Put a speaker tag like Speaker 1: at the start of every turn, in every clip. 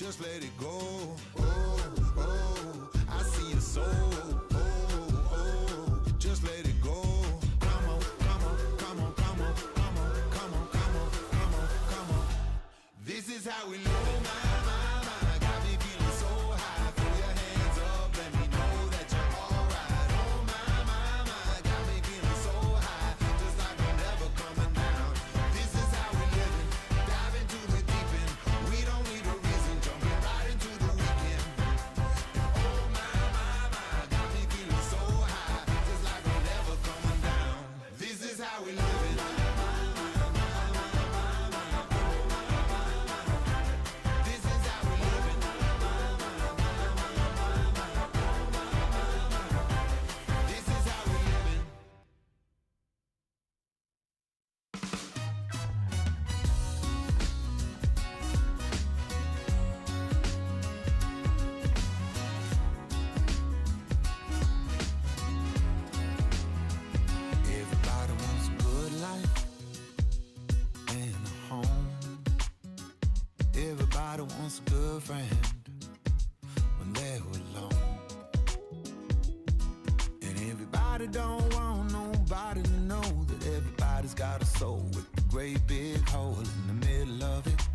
Speaker 1: just let it go. Oh, oh, I see your soul. Oh, oh, just let it go. Come on, come on, come on, come on, come on, come on, come on, come on, come on. This is how we live. My, got me feeling so high. Throw your hands up, let me know that you're alright. Oh my, got me feeling so high, just like I'm never coming down. This is how we living, dive into the deep end. We don't need a reason, jumping right into the weekend. Oh my, got me feeling so high, just like I'm never coming down. This is how we living. Everybody wants a good life and a home. Everybody wants a good friend when they're alone. And everybody don't want nobody to know that everybody's got a soul with a great big hole in the middle of it.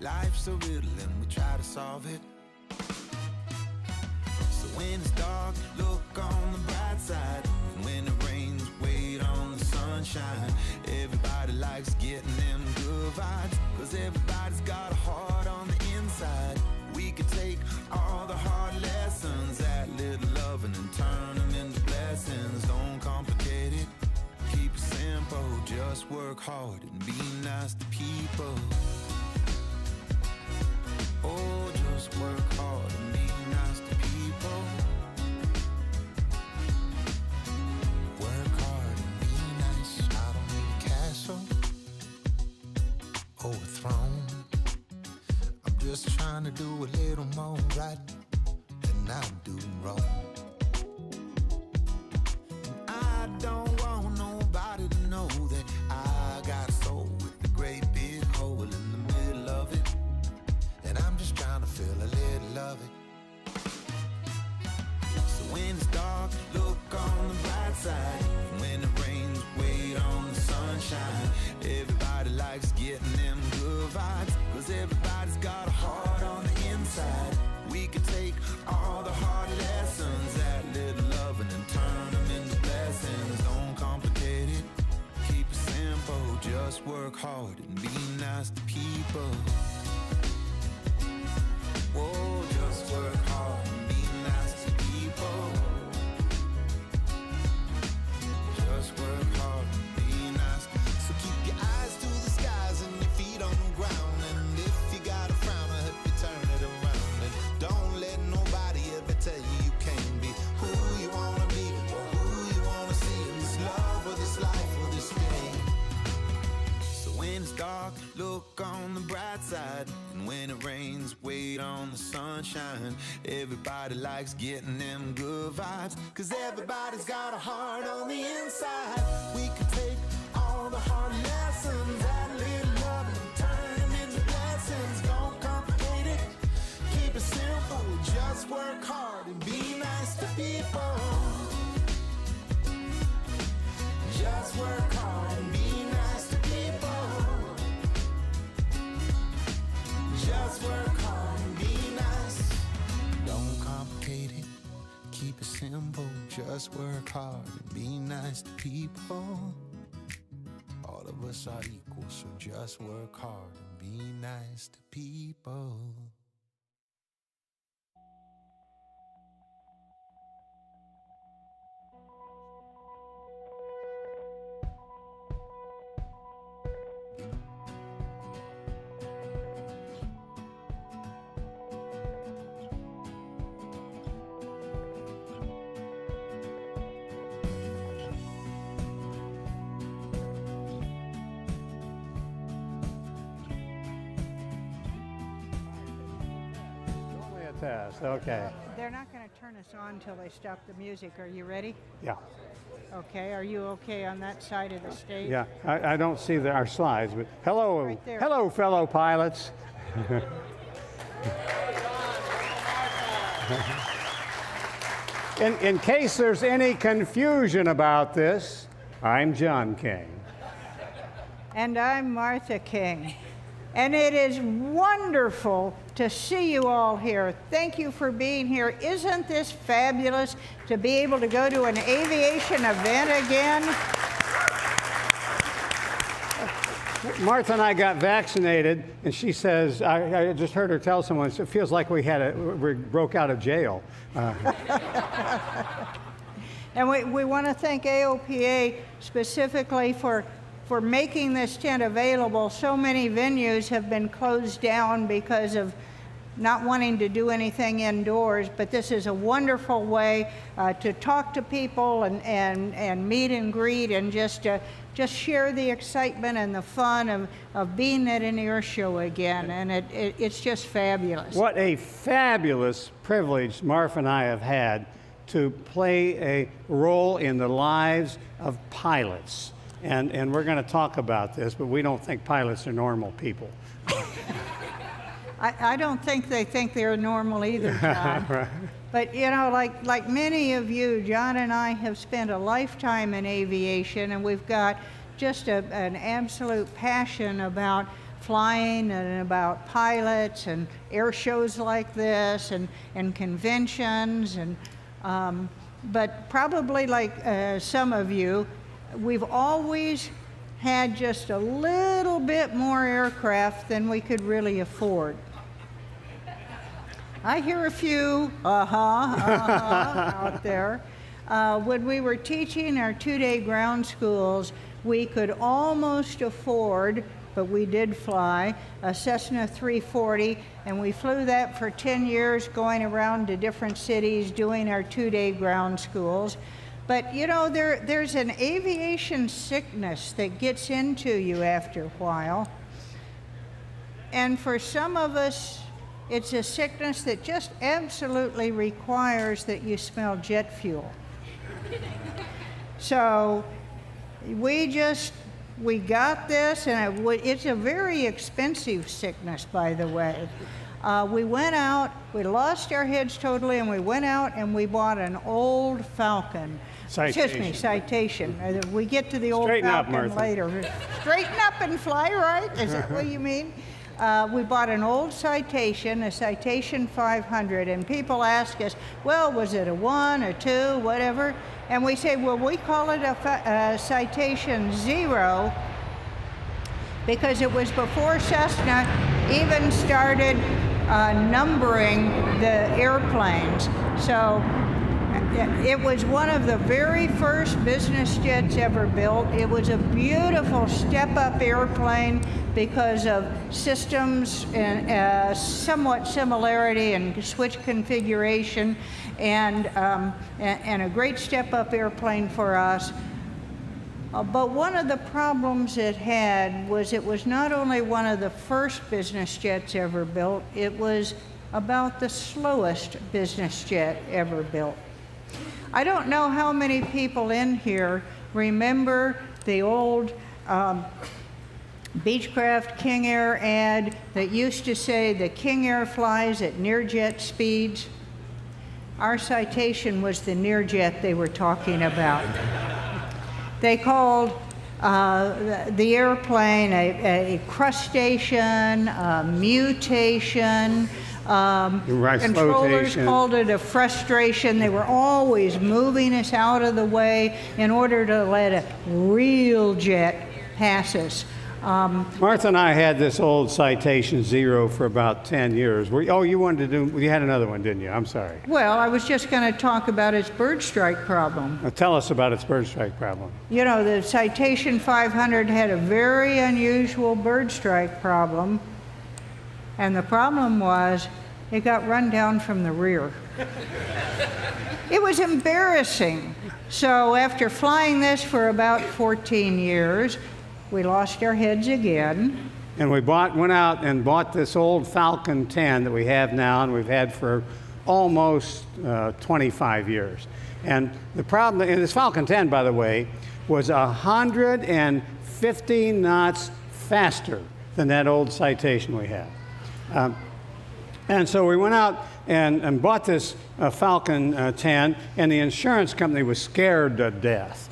Speaker 1: Life's a riddle and we try to solve it. So when it's dark, look on the bright side. And when it rains, wait on the sunshine. Everybody likes getting them good vibes, 'cause everybody's got a heart on the inside. We could take all the hard lessons, that little loving, and turn them into blessings. Don't complicate it, keep it simple. Just work hard and be nice to people. Oh, just work hard and be nice to people. Work hard and be nice. I don't need a castle or a throne. I'm just trying to do a little more right than I do wrong. And I don't want nobody to know that I got a soul with a great big hole in the middle of it. And I'm just trying to feel a little of it. So when it's dark, look on the bright side. And when it rains, wait on the sunshine. Everybody likes getting them good vibes, 'cause everybody's got a heart on the inside. We could take all the hard lessons, that little loving, and turn them into blessings. Don't complicate it, keep it simple. Just work hard and be nice to people. Whoa, just work hard and be nice to people. Just work hard and be nice. So keep your eyes to the skies and your feet on the ground. And if you got a frown, I hope you turn it around. And don't let nobody ever tell you you can't be who you wanna be or who you wanna see in this love or this life or this game. So when it's dark, look on the bright side. And when it rains, wait on the sunshine. Everybody likes getting them good vibes, 'cause everybody's got a heart on the inside. We could take all the hard lessons, that little love, and turn them into blessings. Don't complicate it, keep it simple. Just work hard and be nice to people. Just work hard and be nice to people. Just work hard and be nice. Don't complicate it, keep it simple. Just work hard and be nice to people. All of us are equal, so just work hard and be nice to people.
Speaker 2: Test, okay.
Speaker 3: They're not going to turn us on until they stop the music. Are you ready?
Speaker 2: Yeah.
Speaker 3: Okay. Are you okay on that side of the stage?
Speaker 2: Yeah. I don't see our slides, but hello,
Speaker 3: Right there.
Speaker 2: hello, fellow pilots. In case there's any confusion about this, I'm John King.
Speaker 3: And I'm Martha King. And it is wonderful to see you all here. Thank you for being here. Isn't this fabulous to be able to go to an aviation event again?
Speaker 2: Martha and I got vaccinated, and she says, I just heard her tell someone, it feels like we broke out of jail.
Speaker 3: And we want to thank AOPA specifically for making this tent available. So many venues have been closed down because of not wanting to do anything indoors, but this is a wonderful way to talk to people and meet and greet and just share the excitement and the fun of being at an air show again, and it's just fabulous.
Speaker 2: What a fabulous privilege Martha and I have had to play a role in the lives of pilots. And we're going to talk about this, but we don't think pilots are normal people.
Speaker 3: I don't think they think they're normal either, John.
Speaker 2: Right.
Speaker 3: But you know, like many of you, John and I have spent a lifetime in aviation, and we've got just an absolute passion about flying and about pilots and air shows like this and conventions. But probably like some of you, we've always had just a little bit more aircraft than we could really afford. I hear a few out there. When we were teaching our 2-day ground schools, we could almost afford, but we did fly, a Cessna 340, and we flew that for 10 years, going around to different cities doing our 2-day ground schools. But you know, there's an aviation sickness that gets into you after a while. And for some of us, it's a sickness that just absolutely requires that you smell jet fuel. So we got this, and it's a very expensive sickness, by the way. We went out, we lost our heads totally, and we went out and we bought an old Falcon.
Speaker 2: Citation.
Speaker 3: Excuse me, Citation. We get to the old
Speaker 2: Straighten up,
Speaker 3: Falcon
Speaker 2: Martha.
Speaker 3: later. Straighten up and fly, right? Is that what you mean? We bought an old Citation, a Citation 500, and people ask us, well, was it a 1, a 2, whatever? And we say, well, we call it a Citation 0 because it was before Cessna even started numbering the airplanes. So it was one of the very first business jets ever built. It was a beautiful step-up airplane because of systems and somewhat similarity and switch configuration, and a great step-up airplane for us. But one of the problems it had was it was not only one of the first business jets ever built, it was about the slowest business jet ever built. I don't know how many people in here remember the old Beechcraft King Air ad that used to say the King Air flies at near jet speeds. Our Citation was the near jet they were talking about. They called the airplane a crustacean, a mutation. Controllers
Speaker 2: Flotation.
Speaker 3: called it a frustration. They were always moving us out of the way in order to let a real jet pass us.
Speaker 2: Martha and I had this old Citation 0 for about 10 years. You had another one, didn't you? I'm sorry.
Speaker 3: Well, I was just going to talk about its bird strike problem.
Speaker 2: Now tell us about its bird strike problem.
Speaker 3: You know, the Citation 500 had a very unusual bird strike problem, and the problem was it got run down from the rear. It was embarrassing. So after flying this for about 14 years, we lost our heads again.
Speaker 2: And we went out and bought this old Falcon 10 that we have now, and we've had for almost 25 years. And the problem, and this Falcon 10, by the way, was 150 knots faster than that old Citation we had. And so we went out and bought this Falcon 10, and the insurance company was scared to death.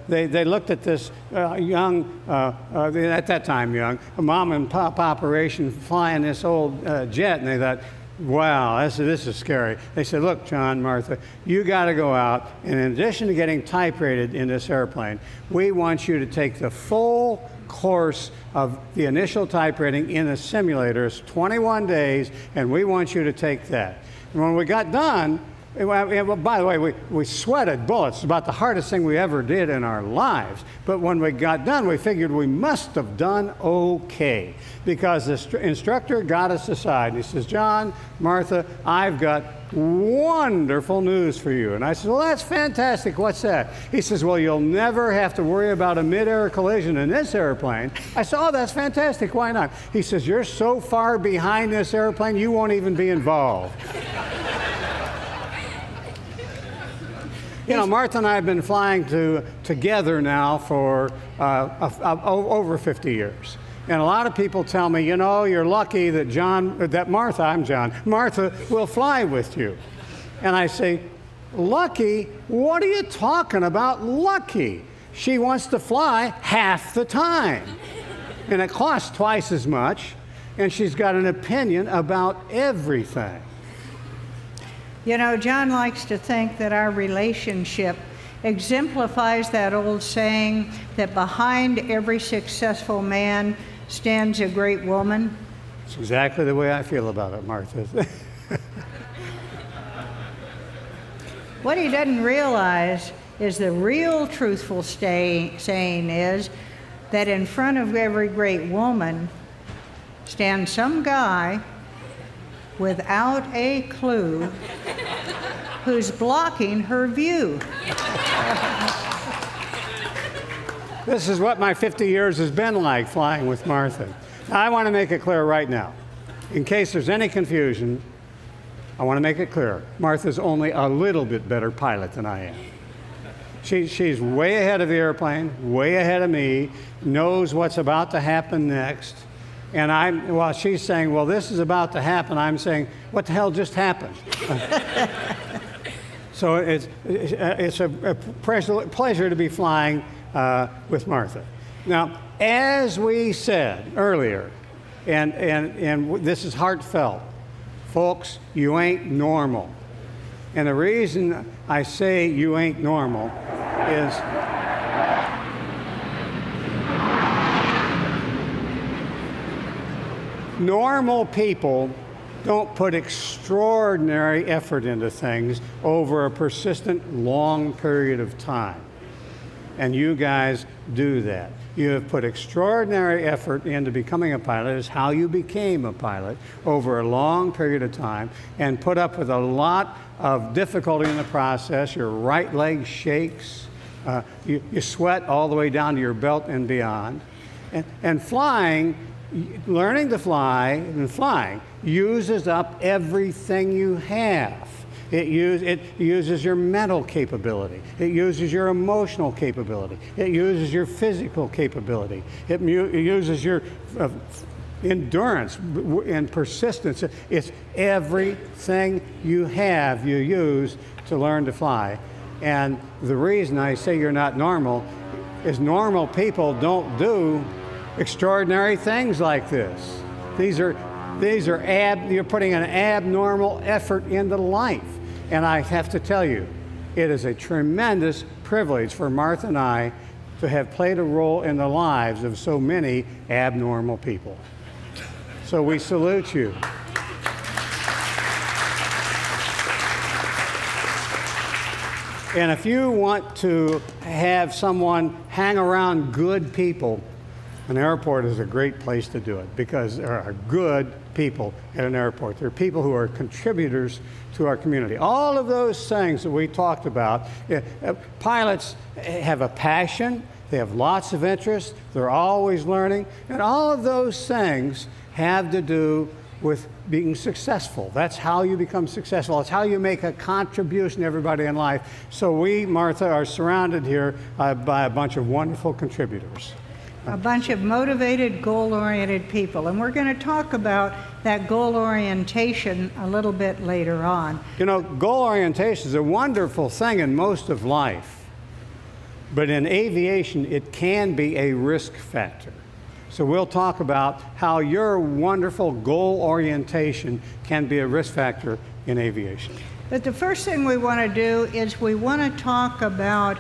Speaker 2: They looked at this young, at that time young, mom and pop operation flying this old jet, and they thought, wow, this is scary. They said, look, John, Martha, you got to go out, and in addition to getting type rated in this airplane, we want you to take the full course of the initial type rating in the simulators, 21 days, and we want you to take that. And when we got done, by the way, we sweated bullets. It's about the hardest thing we ever did in our lives. But when we got done, we figured we must have done okay, because the instructor got us aside. And he says, John, Martha, I've got wonderful news for you. And I said, well, that's fantastic. What's that? He says, well, you'll never have to worry about a mid-air collision in this airplane. I said, oh, that's fantastic. Why not? He says, you're so far behind this airplane, you won't even be involved. You know, Martha and I have been flying together now for over 50 years. And a lot of people tell me, you know, you're lucky that Martha will fly with you. And I say, lucky? What are you talking about, lucky? She wants to fly half the time. And it costs twice as much, and she's got an opinion about everything.
Speaker 3: You know, John likes to think that our relationship exemplifies that old saying that behind every successful man stands a great woman.
Speaker 2: It's exactly the way I feel about it, Martha.
Speaker 3: What he doesn't realize is the real truthful saying is that in front of every great woman stands some guy without a clue who's blocking her view.
Speaker 2: This is what my 50 years has been like, flying with Martha. Now, I want to make it clear right now. In case there's any confusion, I want to make it clear. Martha's only a little bit better pilot than I am. She's way ahead of the airplane, way ahead of me, knows what's about to happen next. And while she's saying, well, this is about to happen, I'm saying, what the hell just happened? So it's a pleasure to be flying with Martha. Now, as we said earlier, and this is heartfelt, folks, you ain't normal. And the reason I say you ain't normal is normal people don't put extraordinary effort into things over a persistent, long period of time. And you guys do that. You have put extraordinary effort into becoming a pilot. It's how you became a pilot over a long period of time, and put up with a lot of difficulty in the process. Your right leg shakes. You sweat all the way down to your belt and beyond. And flying, learning to fly and flying uses up everything you have. It uses your mental capability. It uses your emotional capability. It uses your physical capability. It uses your endurance and persistence. It's everything you have, you use to learn to fly. And the reason I say you're not normal is normal people don't do extraordinary things like this. You're putting an abnormal effort into life. And I have to tell you, it is a tremendous privilege for Martha and I to have played a role in the lives of so many abnormal people. So we salute you. And if you want to have someone hang around good people, an airport is a great place to do it, because there are good people at an airport. There are people who are contributors to our community. All of those things that we talked about, pilots have a passion, they have lots of interest, they're always learning, and all of those things have to do with being successful. That's how you become successful. It's how you make a contribution to everybody in life. So we, Martha, are surrounded here by a bunch of wonderful contributors.
Speaker 3: A bunch of motivated, goal-oriented people. And we're going to talk about that goal orientation a little bit later on.
Speaker 2: You know, goal orientation is a wonderful thing in most of life, but in aviation, it can be a risk factor. So we'll talk about how your wonderful goal orientation can be a risk factor in aviation.
Speaker 3: But the first thing we want to do is we want to talk about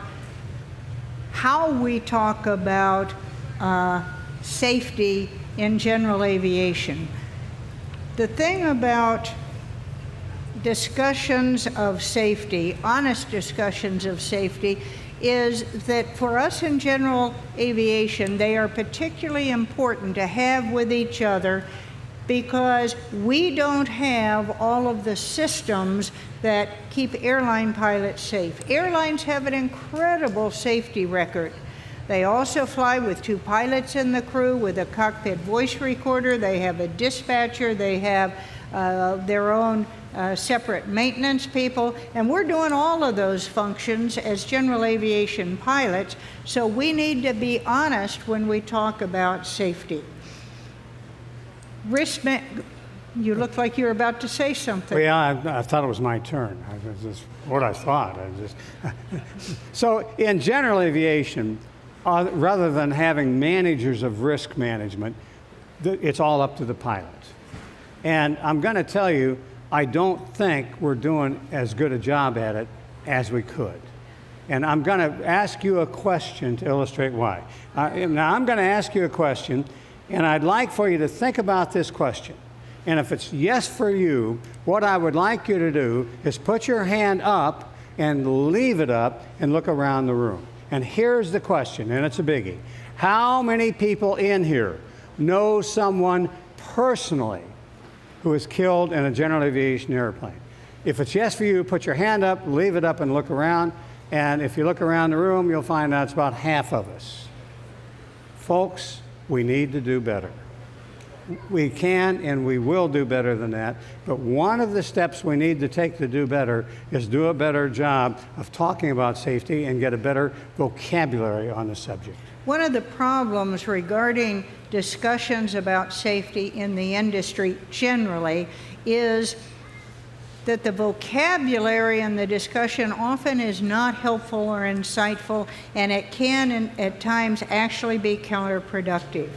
Speaker 3: how we talk about safety in general aviation. The thing about discussions of safety, honest discussions of safety, is that for us in general aviation, they are particularly important to have with each other because we don't have all of the systems that keep airline pilots safe. Airlines have an incredible safety record. They also fly with 2 pilots in the crew with a cockpit voice recorder. They have a dispatcher. They have their own separate maintenance people. And we're doing all of those functions as general aviation pilots. So we need to be honest when we talk about safety. You look like you're about to say something.
Speaker 2: Well, yeah, I thought it was my turn. That's just what I thought. So in general aviation, rather than having managers of risk management, it's all up to the pilot. And I'm going to tell you, I don't think we're doing as good a job at it as we could. And I'm going to ask you a question to illustrate why. Now, I'm going to ask you a question, and I'd like for you to think about this question. And if it's yes for you, what I would like you to do is put your hand up and leave it up and look around the room. And here's the question, and it's a biggie. How many people in here know someone personally who was killed in a general aviation airplane? If it's yes for you, put your hand up, leave it up, and look around. And if you look around the room, you'll find out it's about half of us. Folks, we need to do better. We can and we will do better than that, but one of the steps we need to take to do better is do a better job of talking about safety and get a better vocabulary on the subject.
Speaker 3: One of the problems regarding discussions about safety in the industry generally is that the vocabulary in the discussion often is not helpful or insightful, and it can at times actually be counterproductive.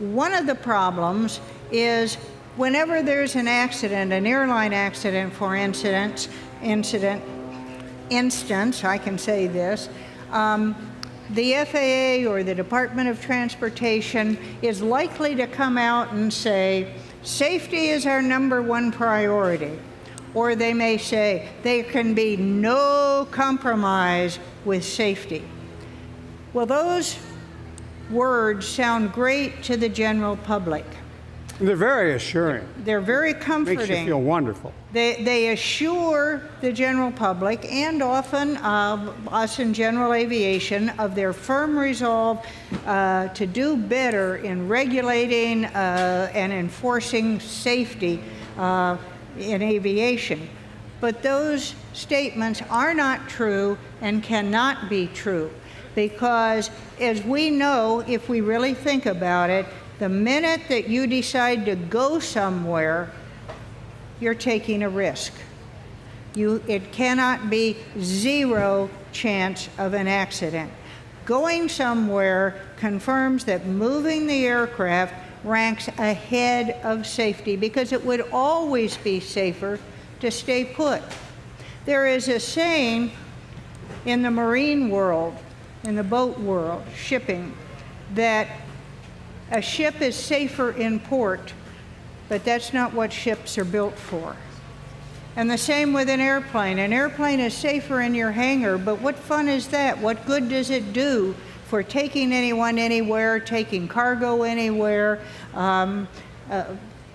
Speaker 3: One of the problems is whenever there's an accident, an airline accident for instance, I can say this, the FAA or the Department of Transportation is likely to come out and say, safety is our #1 priority. Or they may say, there can be no compromise with safety. Well, those words sound great to the general public.
Speaker 2: They're very assuring.
Speaker 3: They're very comforting.
Speaker 2: Makes you feel wonderful.
Speaker 3: They assure the general public and often us in general aviation of their firm resolve to do better in regulating and enforcing safety in aviation. But those statements are not true and cannot be true. Because as we know, if we really think about it, the minute that you decide to go somewhere, you're taking a risk. It cannot be 0 chance of an accident. Going somewhere confirms that moving the aircraft ranks ahead of safety because it would always be safer to stay put. There is a saying in the marine world, in the boat world, shipping, that a ship is safer in port, but that's not what ships are built for. And the same with an airplane. An airplane is safer in your hangar, but what fun is that? What good does it do for taking anyone anywhere, taking cargo anywhere,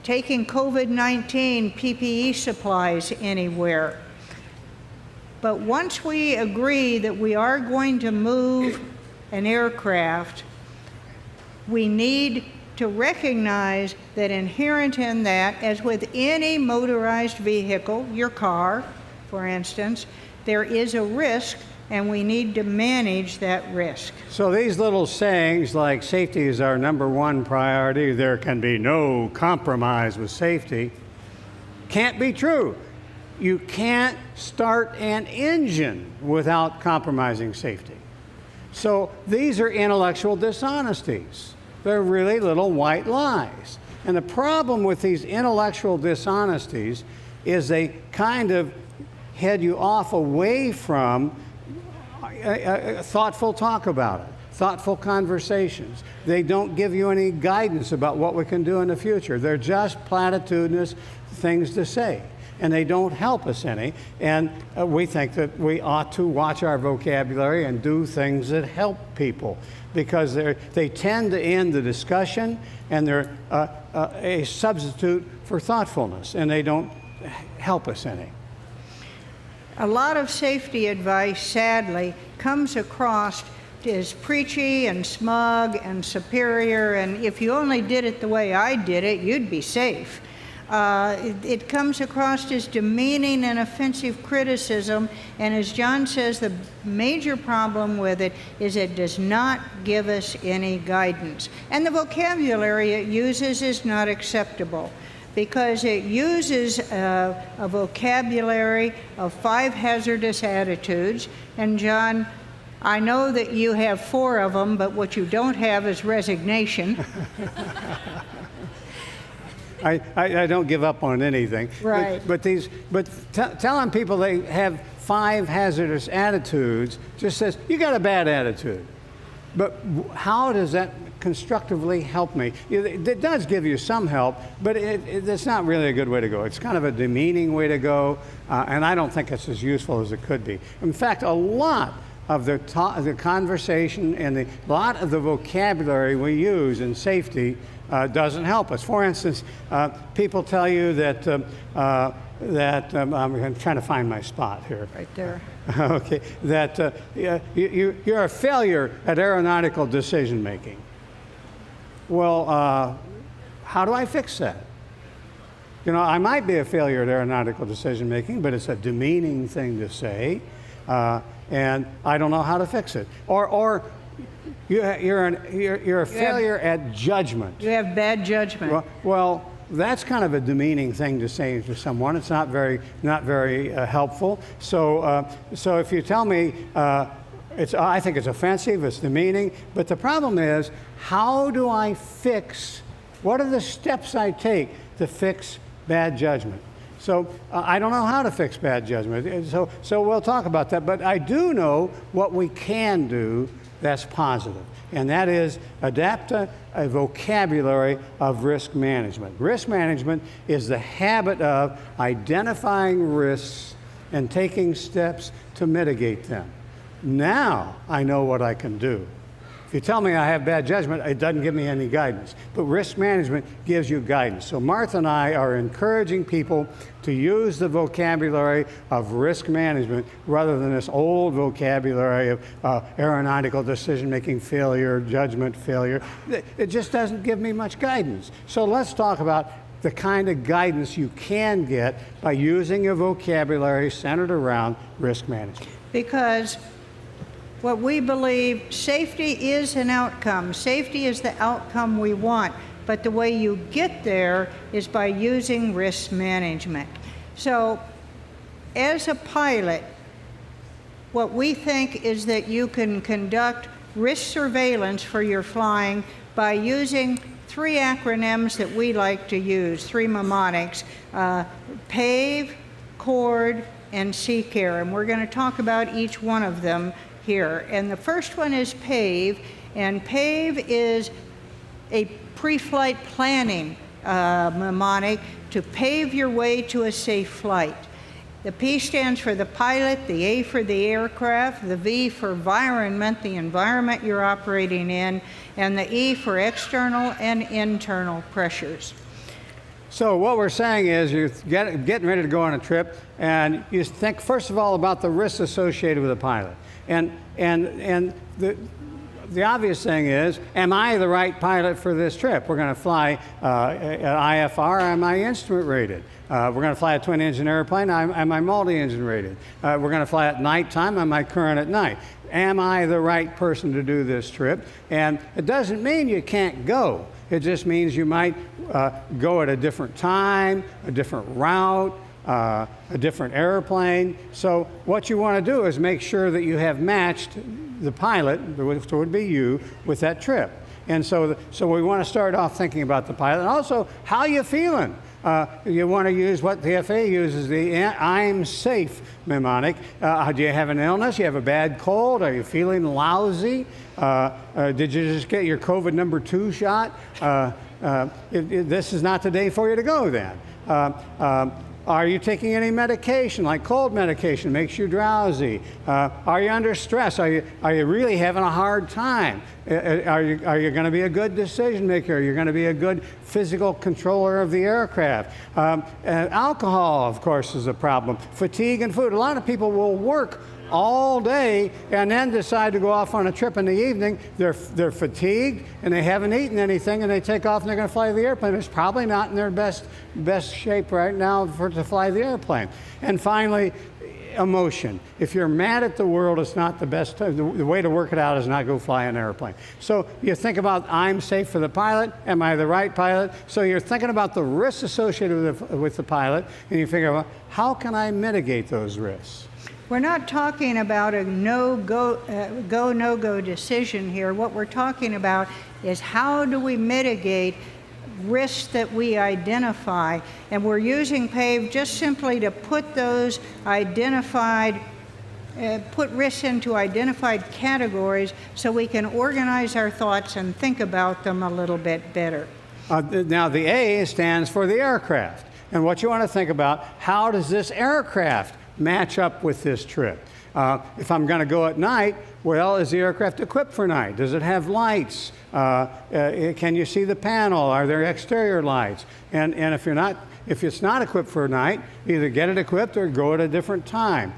Speaker 3: taking COVID-19 PPE supplies anywhere? But once we agree that we are going to move an aircraft, we need to recognize that inherent in that, as with any motorized vehicle, your car, for instance, there is a risk and we need to manage that risk.
Speaker 2: So these little sayings like safety is our #1 priority, there can be no compromise with safety, can't be true. You can't start an engine without compromising safety. So these are intellectual dishonesties. They're really little white lies. And the problem with these intellectual dishonesties is they kind of head you off away from thoughtful talk about it, thoughtful conversations. They don't give you any guidance about what we can do in the future. They're just platitudinous things to say, and they don't help us any. And we think that we ought to watch our vocabulary and do things that help people, because they tend to end the discussion, and they're a substitute for thoughtfulness, and they don't help us any.
Speaker 3: A lot of safety advice, sadly, comes across as preachy and smug and superior, and if you only did it the way I did it, you'd be safe. It comes across as demeaning and offensive criticism, and as John says, the major problem with it is it does not give us any guidance. And the vocabulary it uses is not acceptable, because it uses a vocabulary of 5 hazardous attitudes. And John, I know that you have 4 of them, but what you don't have is resignation.
Speaker 2: I don't give up on anything.
Speaker 3: Right.
Speaker 2: But telling people they have 5 hazardous attitudes just says, you got a bad attitude. But how does that constructively help me? It does give you some help, but it's not really a good way to go. It's kind of a demeaning way to go, and I don't think it's as useful as it could be. In fact, a lot of the conversation and a lot of the vocabulary we use in safety doesn't help us. For instance, people tell you that, I'm trying to find my spot here.
Speaker 3: Right there.
Speaker 2: Okay, that you're a failure at aeronautical decision making. Well, how do I fix that? You know, I might be a failure at aeronautical decision making, but it's a demeaning thing to say, and I don't know how to fix it. Or you're a failure at judgment.
Speaker 3: You have bad judgment.
Speaker 2: Well, that's kind of a demeaning thing to say to someone. It's not very helpful. So if you tell me, I think it's offensive, it's demeaning. But the problem is, how do I fix? What are the steps I take to fix bad judgment? So I don't know how to fix bad judgment. So we'll talk about that. But I do know what we can do that's positive, and that is adapt a vocabulary of risk management. Risk management is the habit of identifying risks and taking steps to mitigate them. Now I know what I can do. If you tell me I have bad judgment, it doesn't give me any guidance. But risk management gives you guidance. So Martha and I are encouraging people to use the vocabulary of risk management rather than this old vocabulary of aeronautical decision-making failure, judgment failure. It just doesn't give me much guidance. So let's talk about the kind of guidance you can get by using a vocabulary centered around risk management.
Speaker 3: Because what we believe, safety is an outcome. Safety is the outcome we want, but the way you get there is by using risk management. So as a pilot, what we think is that you can conduct risk surveillance for your flying by using 3 acronyms that we like to use, 3 mnemonics, PAVE, CORD, and CCARE, and we're going to talk about each one of them here. And the first one is PAVE, and PAVE is a pre-flight planning mnemonic to pave your way to a safe flight. The P stands for the pilot, the A for the aircraft, the V for environment, the environment you're operating in, and the E for external and internal pressures.
Speaker 2: So what we're saying is you're getting ready to go on a trip, and you think first of all about the risks associated with a pilot. And the obvious thing is, am I the right pilot for this trip? We're going to fly at IFR, am I instrument rated? We're going to fly a twin-engine airplane, am I multi-engine rated? We're going to fly at nighttime, am I current at night? Am I the right person to do this trip? And it doesn't mean you can't go. It just means you might go at a different time, a different route, a different airplane. So what you want to do is make sure that you have matched the pilot, which would be you, with that trip. And so we want to start off thinking about the pilot, and also how you feeling. You want to use what the FAA uses, the I'm safe mnemonic. Do you have an illness? You have a bad cold? Are you feeling lousy? Did you just get your COVID number 2 shot? This is not the day for you to go then. Are you taking any medication, like cold medication, makes you drowsy? Are you under stress? Are you really having a hard time? Are you going to be a good decision maker? Are you going to be a good physical controller of the aircraft? Alcohol, of course, is a problem. Fatigue and food. A lot of people will work all day and then decide to go off on a trip in the evening. They're fatigued and they haven't eaten anything, and they take off and they're going to fly the airplane. It's probably not in their best shape right now to fly the airplane. And finally, emotion. If you're mad at the world, it's not the best time. The way to work it out is not go fly an airplane. So you think about, I'm safe for the pilot. Am I the right pilot? So you're thinking about the risks associated with the pilot, and you figure out, how can I mitigate those risks?
Speaker 3: We're not talking about a no-go decision here. What we're talking about is, how do we mitigate risks that we identify? And we're using PAVE just simply to put those put risks into identified categories so we can organize our thoughts and think about them a little bit better.
Speaker 2: Now, the A stands for the aircraft. And what you want to think about, how does this aircraft match up with this trip? If I'm going to go at night, well, is the aircraft equipped for night? Does it have lights? Can you see the panel? Are there exterior lights? And if it's not equipped for night, either get it equipped or go at a different time.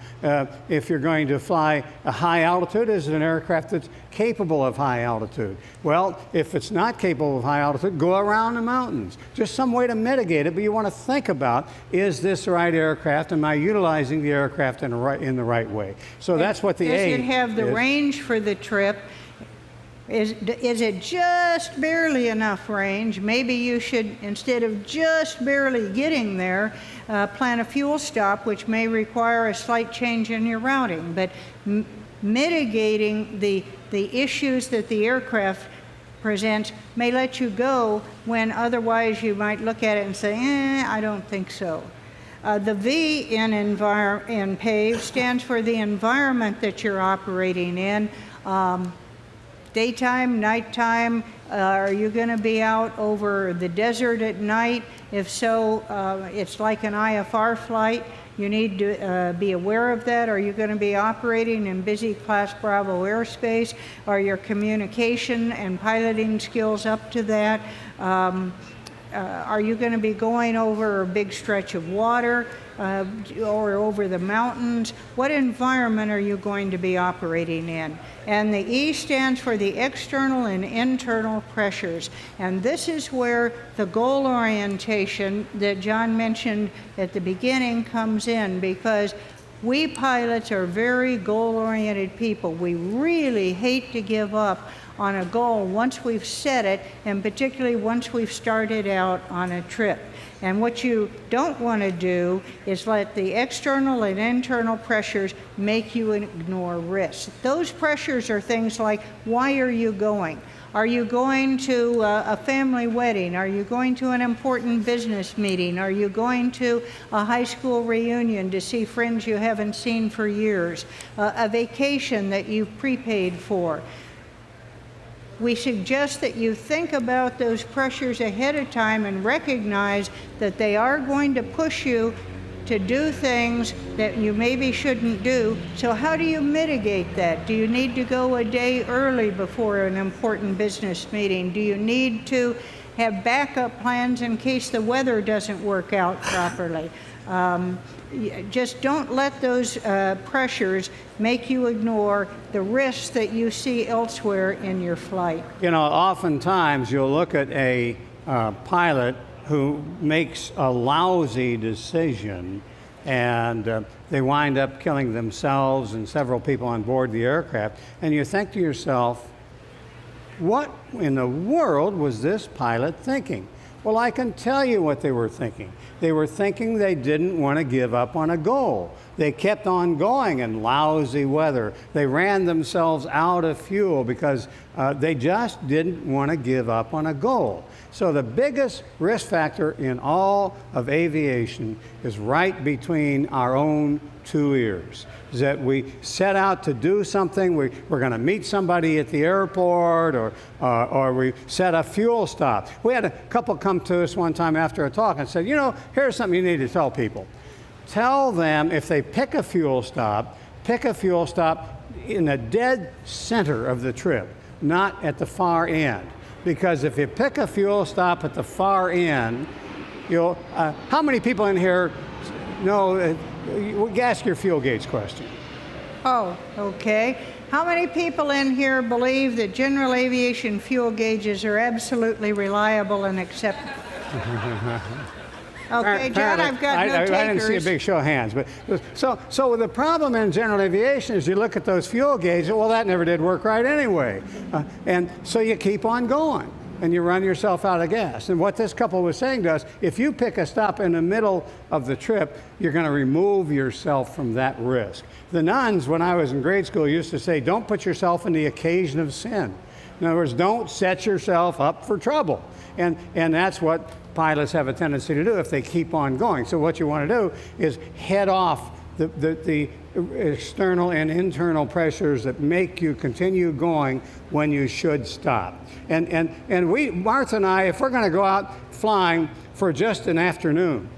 Speaker 2: If you're going to fly a high altitude, is it an aircraft that's capable of high altitude? Well, if it's not capable of high altitude, go around the mountains. Just some way to mitigate it, but you want to think about, is this the right aircraft? Am I utilizing the aircraft in the right way? So that's what the A is.
Speaker 3: Does it have the range for the trip? Is it just barely enough range? Maybe you should, instead of just barely getting there, plan a fuel stop, which may require a slight change in your routing. But mitigating the issues that the aircraft presents may let you go when otherwise you might look at it and say, I don't think so. The V in PAVE stands for the environment that you're operating in. Daytime, nighttime, are you going to be out over the desert at night? If so, it's like an IFR flight. You need to be aware of that. Are you going to be operating in busy Class Bravo airspace? Are your communication and piloting skills up to that? Are you going to be going over a big stretch of water or over the mountains? What environment are you going to be operating in? And the E stands for the external and internal pressures. And this is where the goal orientation that John mentioned at the beginning comes in, because we pilots are very goal-oriented people. We really hate to give up on a goal once we've set it, and particularly once we've started out on a trip. And what you don't want to do is let the external and internal pressures make you ignore risks. Those pressures are things like, why are you going? Are you going to a family wedding? Are you going to an important business meeting? Are you going to a high school reunion to see friends you haven't seen for years? A vacation that you've prepaid for? We suggest that you think about those pressures ahead of time and recognize that they are going to push you to do things that you maybe shouldn't do. So how do you mitigate that? Do you need to go a day early before an important business meeting? Do you need to have backup plans in case the weather doesn't work out properly? Just don't let those pressures make you ignore the risks that you see elsewhere in your flight.
Speaker 2: You know, oftentimes you'll look at a pilot who makes a lousy decision and they wind up killing themselves and several people on board the aircraft, and you think to yourself, what in the world was this pilot thinking? Well, I can tell you what they were thinking. They were thinking they didn't want to give up on a goal. They kept on going in lousy weather. They ran themselves out of fuel because they just didn't want to give up on a goal. So the biggest risk factor in all of aviation is right between our own two ears. Is that we set out to do something, we're going to meet somebody at the airport, or we set a fuel stop. We had a couple come to us one time after a talk and said, you know, here's something you need to tell people. Tell them if they pick a fuel stop in the dead center of the trip, not at the far end. Because if you pick a fuel stop at the far end, you'll, how many people in here know, ask your fuel gauge question.
Speaker 3: Oh, okay. How many people in here believe that general aviation fuel gauges are absolutely reliable and acceptable? Okay, John, I've got no takers.
Speaker 2: I didn't see a big show of hands. But so the problem in general aviation is you look at those fuel gauges, well, that never did work right anyway. And so you keep on going, and you run yourself out of gas. And what this couple was saying to us, if you pick a stop in the middle of the trip, you're going to remove yourself from that risk. The nuns, when I was in grade school, used to say, don't put yourself in the occasion of sin. In other words, don't set yourself up for trouble. And that's what pilots have a tendency to do if they keep on going. So what you want to do is head off the external and internal pressures that make you continue going when you should stop. And we, Martha and I, if we're going to go out flying for just an afternoon,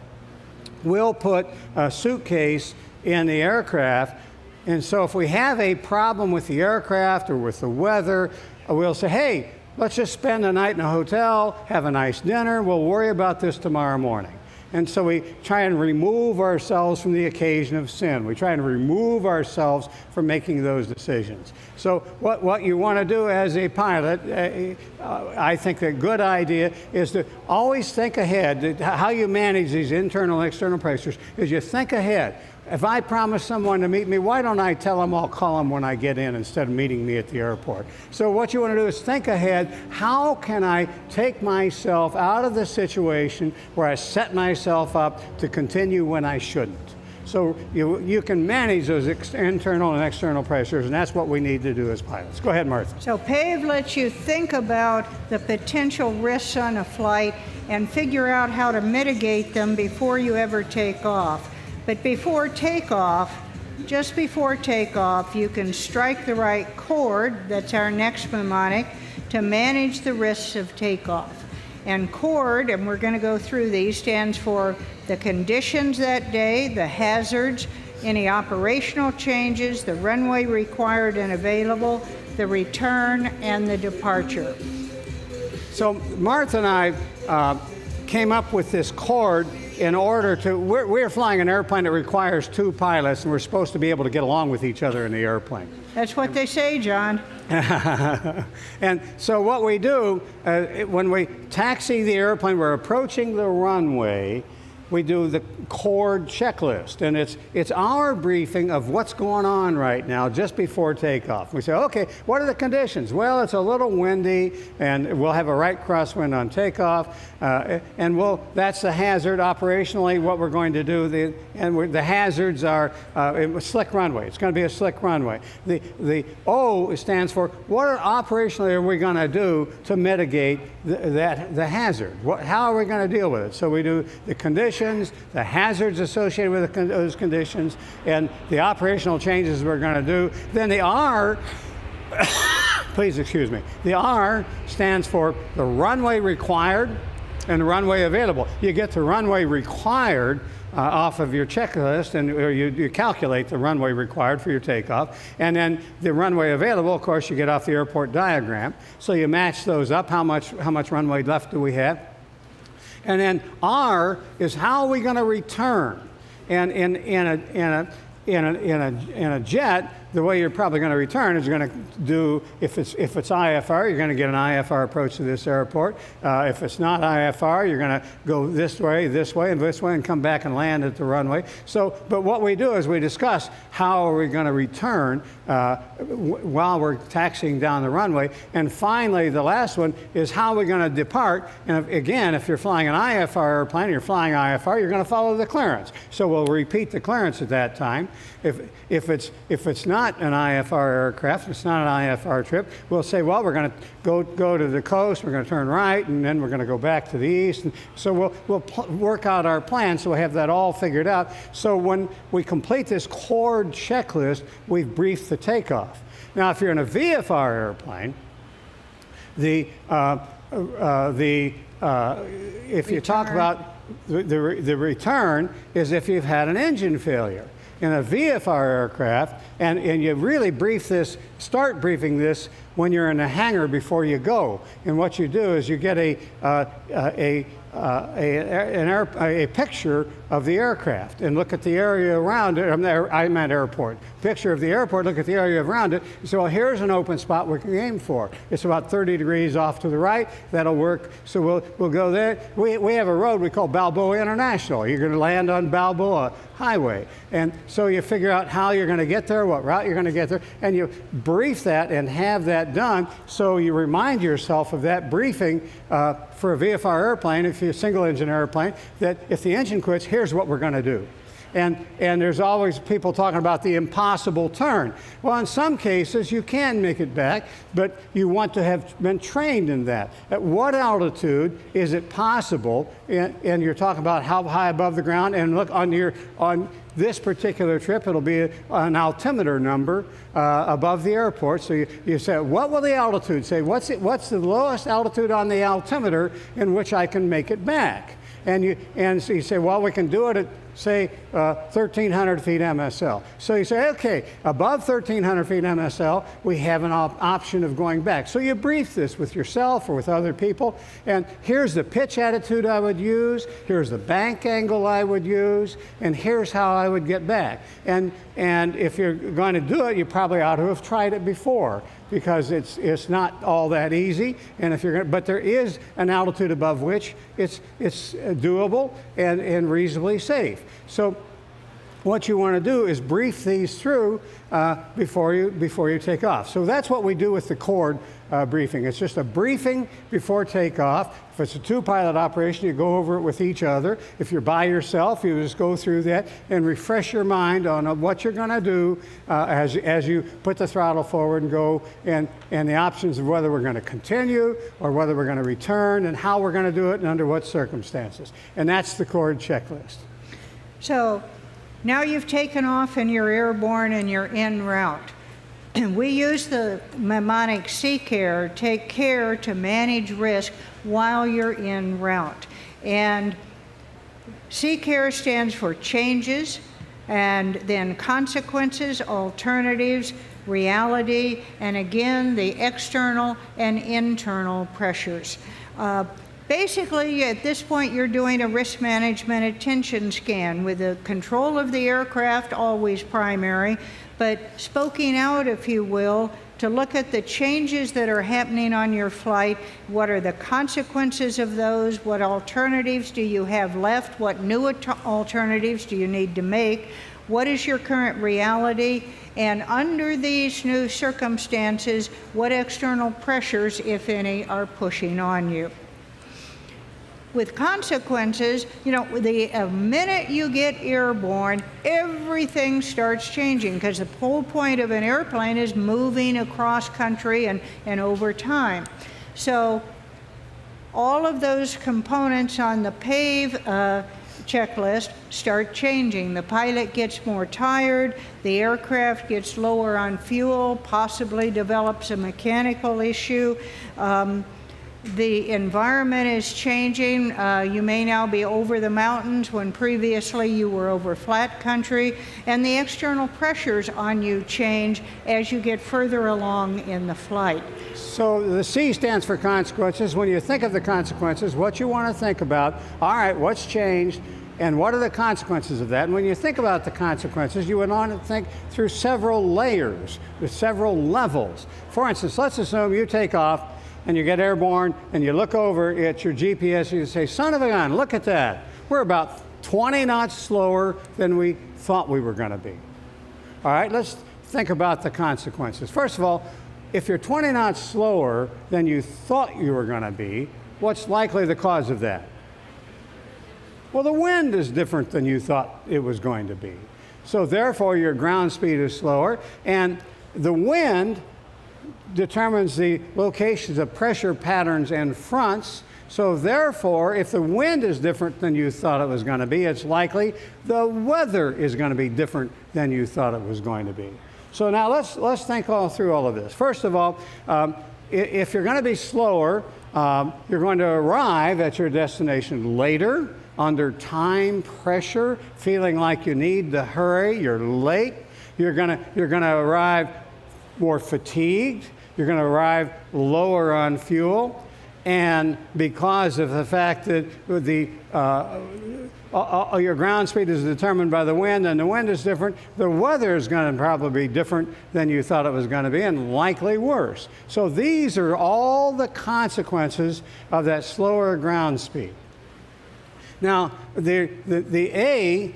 Speaker 2: we'll put a suitcase in the aircraft. And so if we have a problem with the aircraft or with the weather, we'll say, hey, let's just spend the night in a hotel, have a nice dinner, we'll worry about this tomorrow morning. And so we try and remove ourselves from the occasion of sin. We try and remove ourselves from making those decisions. So what you want to do as a pilot, I think a good idea is to always think ahead. How you manage these internal and external pressures is you think ahead. If I promise someone to meet me, why don't I tell them I'll call them when I get in instead of meeting me at the airport? So what you want to do is think ahead. How can I take myself out of the situation where I set myself up to continue when I shouldn't? So you can manage those internal and external pressures, and that's what we need to do as pilots. Go ahead, Martha.
Speaker 3: So PAVE lets you think about the potential risks on a flight and figure out how to mitigate them before you ever take off. But before takeoff, just before takeoff, you can strike the right chord, that's our next mnemonic, to manage the risks of takeoff. And chord, and we're going to go through these, stands for the conditions that day, the hazards, any operational changes, the runway required and available, the return, and the departure.
Speaker 2: So Martha and I came up with this chord in order to, we're flying an airplane that requires two pilots, and we're supposed to be able to get along with each other in the airplane.
Speaker 3: That's what they say, John.
Speaker 2: And so what we do, when we taxi the airplane, we're approaching the runway, we do the chord checklist, and it's our briefing of what's going on right now just before takeoff. We say, okay, what are the conditions? Well, it's a little windy, and we'll have a right crosswind on takeoff, and that's the hazard. Operationally, what we're going to do, the hazards are a slick runway. It's going to be a slick runway. The O stands for what operationally are we going to do to mitigate the hazard? How are we going to deal with it? So we do the conditions, the hazards associated with those conditions, and the operational changes we're going to do. Then the R, please excuse me, the R stands for the runway required and the runway available. You get the runway required off of your checklist, and you calculate the runway required for your takeoff, and then the runway available, of course, you get off the airport diagram. So you match those up. How much runway left do we have? And then R is how are we going to return? And in a jet, the way you're probably going to return is you're going to do, if it's IFR, you're going to get an IFR approach to this airport. If it's not IFR, you're going to go this way, and come back and land at the runway. So, but what we do is we discuss how are we going to return while we're taxiing down the runway. And finally, the last one is how we're going to depart. And again, if you're flying an IFR airplane, you're flying IFR, you're going to follow the clearance. So we'll repeat the clearance at that time. If it's not an IFR aircraft, it's not an IFR trip, we'll say, well, we're going to go to the coast, we're going to turn right, and then we're going to go back to the east. And so we'll work out our plan so we have that all figured out. So when we complete this chord checklist, we've briefed the takeoff. Now, if you're in a VFR airplane, if you talk about the return is if you've had an engine failure. In a VFR aircraft, and you really start briefing this when you're in a hangar before you go. And what you do is you get a picture of the aircraft and look at the area around it. I meant airport. Picture of the airport, look at the area around it. So well, here's an open spot we can aim for. It's about 30 degrees off to the right. That'll work. So we'll go there. We have a road we call Balboa International. You're going to land on Balboa Highway. And so you figure out how you're going to get there, what route you're going to get there, and you brief that and have that done. So you remind yourself of that briefing for a VFR airplane, if you're a single engine airplane, that if the engine quits, here's what we're going to do. And there's always people talking about the impossible turn. Well, in some cases, you can make it back, but you want to have been trained in that. At what altitude is it possible? And you're talking about how high above the ground. And look, on this particular trip, it'll be an altimeter number above the airport. So you say, what will the altitude say? What's the lowest altitude on the altimeter in which I can make it back? And so you say, well, we can do it at, say, 1,300 feet MSL. So you say, okay, above 1,300 feet MSL, we have an option of going back. So you brief this with yourself or with other people, and here's the pitch attitude I would use, here's the bank angle I would use, and here's how I would get back. And if you're going to do it, you probably ought to have tried it before, because it's not all that easy. And but there is an altitude above which it's doable and reasonably safe. So what you want to do is brief these through before you take off. So that's what we do with the chord briefing. It's just a briefing before takeoff. If it's a two-pilot operation, you go over it with each other. If you're by yourself, you just go through that and refresh your mind on what you're going to do as you put the throttle forward and go, and the options of whether we're going to continue or whether we're going to return and how we're going to do it and under what circumstances. And that's the chord checklist.
Speaker 3: So now you've taken off and you're airborne and you're en route. We use the mnemonic C-CARE, take care to manage risk while you're en route. And C-CARE stands for changes, and then consequences, alternatives, reality, and again, the external and internal pressures. Basically, at this point, you're doing a risk management attention scan with the control of the aircraft always primary, but spoken out, if you will, to look at the changes that are happening on your flight. What are the consequences of those? What alternatives do you have left? What new alternatives do you need to make? What is your current reality? And under these new circumstances, what external pressures, if any, are pushing on you? With consequences, the minute you get airborne, everything starts changing, because the whole point of an airplane is moving across country and over time. So all of those components on the PAVE checklist start changing. The pilot gets more tired, the aircraft gets lower on fuel, possibly develops a mechanical issue. The environment is changing. You may now be over the mountains when previously you were over flat country, and the external pressures on you change as you get further along in the flight.
Speaker 2: So the C stands for consequences. When you think of the consequences, what you want to think about, all right, what's changed? And what are the consequences of that? And when you think about the consequences, you would want to think through several layers, with several levels. For instance, let's assume you take off and you get airborne and you look over at your GPS and you say, son of a gun, look at that. We're about 20 knots slower than we thought we were going to be. All right, let's think about the consequences. First of all, if you're 20 knots slower than you thought you were going to be, what's likely the cause of that? Well, the wind is different than you thought it was going to be. So therefore, your ground speed is slower, and the wind determines the locations of pressure patterns and fronts. So therefore, if the wind is different than you thought it was going to be, it's likely the weather is going to be different than you thought it was going to be. So now let's think all through all of this. First of all, if you're going to be slower, you're going to arrive at your destination later, under time pressure, feeling like you need to hurry, you're late. You're going to arrive more fatigued. You're going to arrive lower on fuel. And because of the fact that your ground speed is determined by the wind, and the wind is different, the weather is going to probably be different than you thought it was going to be, and likely worse. So these are all the consequences of that slower ground speed. Now, the A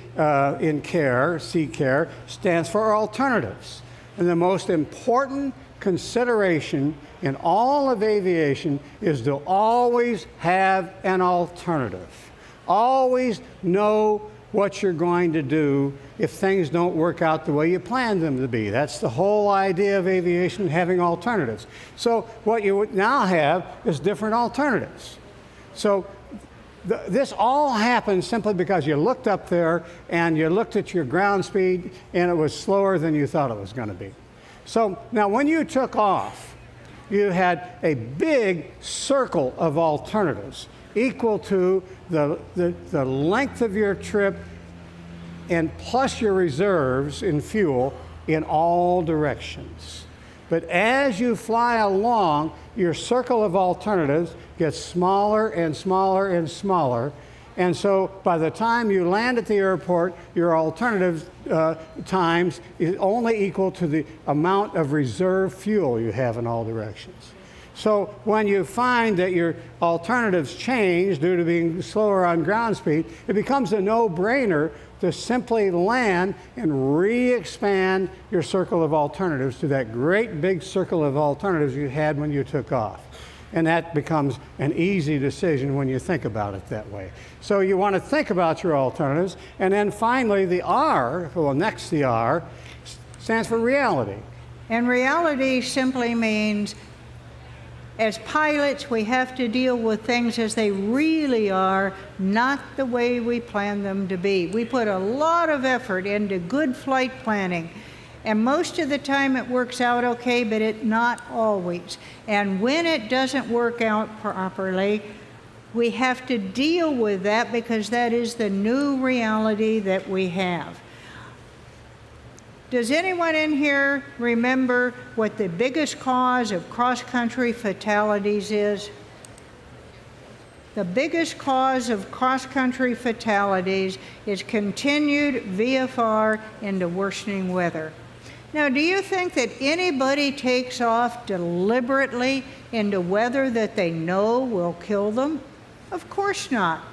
Speaker 2: in CARE, C-CARE, stands for alternatives. And the most important consideration in all of aviation is to always have an alternative. Always know what you're going to do if things don't work out the way you planned them to be. That's the whole idea of aviation, having alternatives. So what you now have is different alternatives. So this all happened simply because you looked up there and you looked at your ground speed and it was slower than you thought it was going to be. So now when you took off, you had a big circle of alternatives equal to the length of your trip and plus your reserves in fuel in all directions. But as you fly along, your circle of alternatives gets smaller and smaller and smaller. And so by the time you land at the airport, your alternative times is only equal to the amount of reserve fuel you have in all directions. So when you find that your alternatives change due to being slower on ground speed, it becomes a no-brainer to simply land and re-expand your circle of alternatives to that great big circle of alternatives you had when you took off. And that becomes an easy decision when you think about it that way. So you want to think about your alternatives. And then finally, the R, well, next the R, stands for reality.
Speaker 3: And reality simply means, as pilots, we have to deal with things as they really are, not the way we plan them to be. We put a lot of effort into good flight planning, and most of the time it works out okay, but not always. And when it doesn't work out properly, we have to deal with that because that is the new reality that we have. Does anyone in here remember what the biggest cause of cross-country fatalities is? The biggest cause of cross-country fatalities is continued VFR into worsening weather. Now, do you think that anybody takes off deliberately into weather that they know will kill them? Of course not.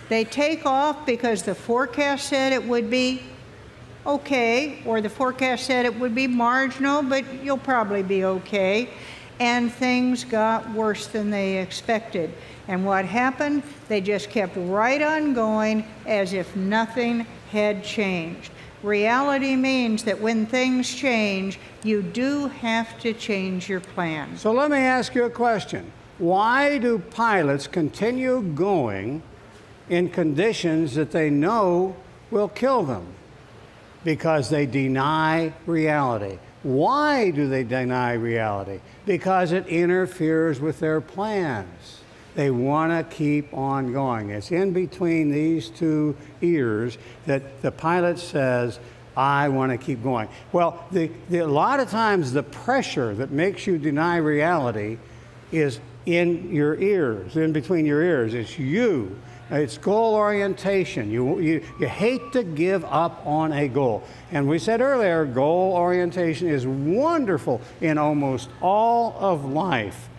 Speaker 3: They take off because the forecast said it would be okay, or the forecast said it would be marginal, but you'll probably be okay. And things got worse than they expected. And what happened? They just kept right on going as if nothing had changed. Reality means that when things change, you do have to change your plan.
Speaker 2: So let me ask you a question. Why do pilots continue going in conditions that they know will kill them? Because they deny reality. Why do they deny reality? Because it interferes with their plans. They want to keep on going. It's in between these two ears that the pilot says, I want to keep going. Well, a lot of times the pressure that makes you deny reality is in your ears, in between your ears. It's you. It's goal orientation. You hate to give up on a goal. And we said earlier, goal orientation is wonderful in almost all of life.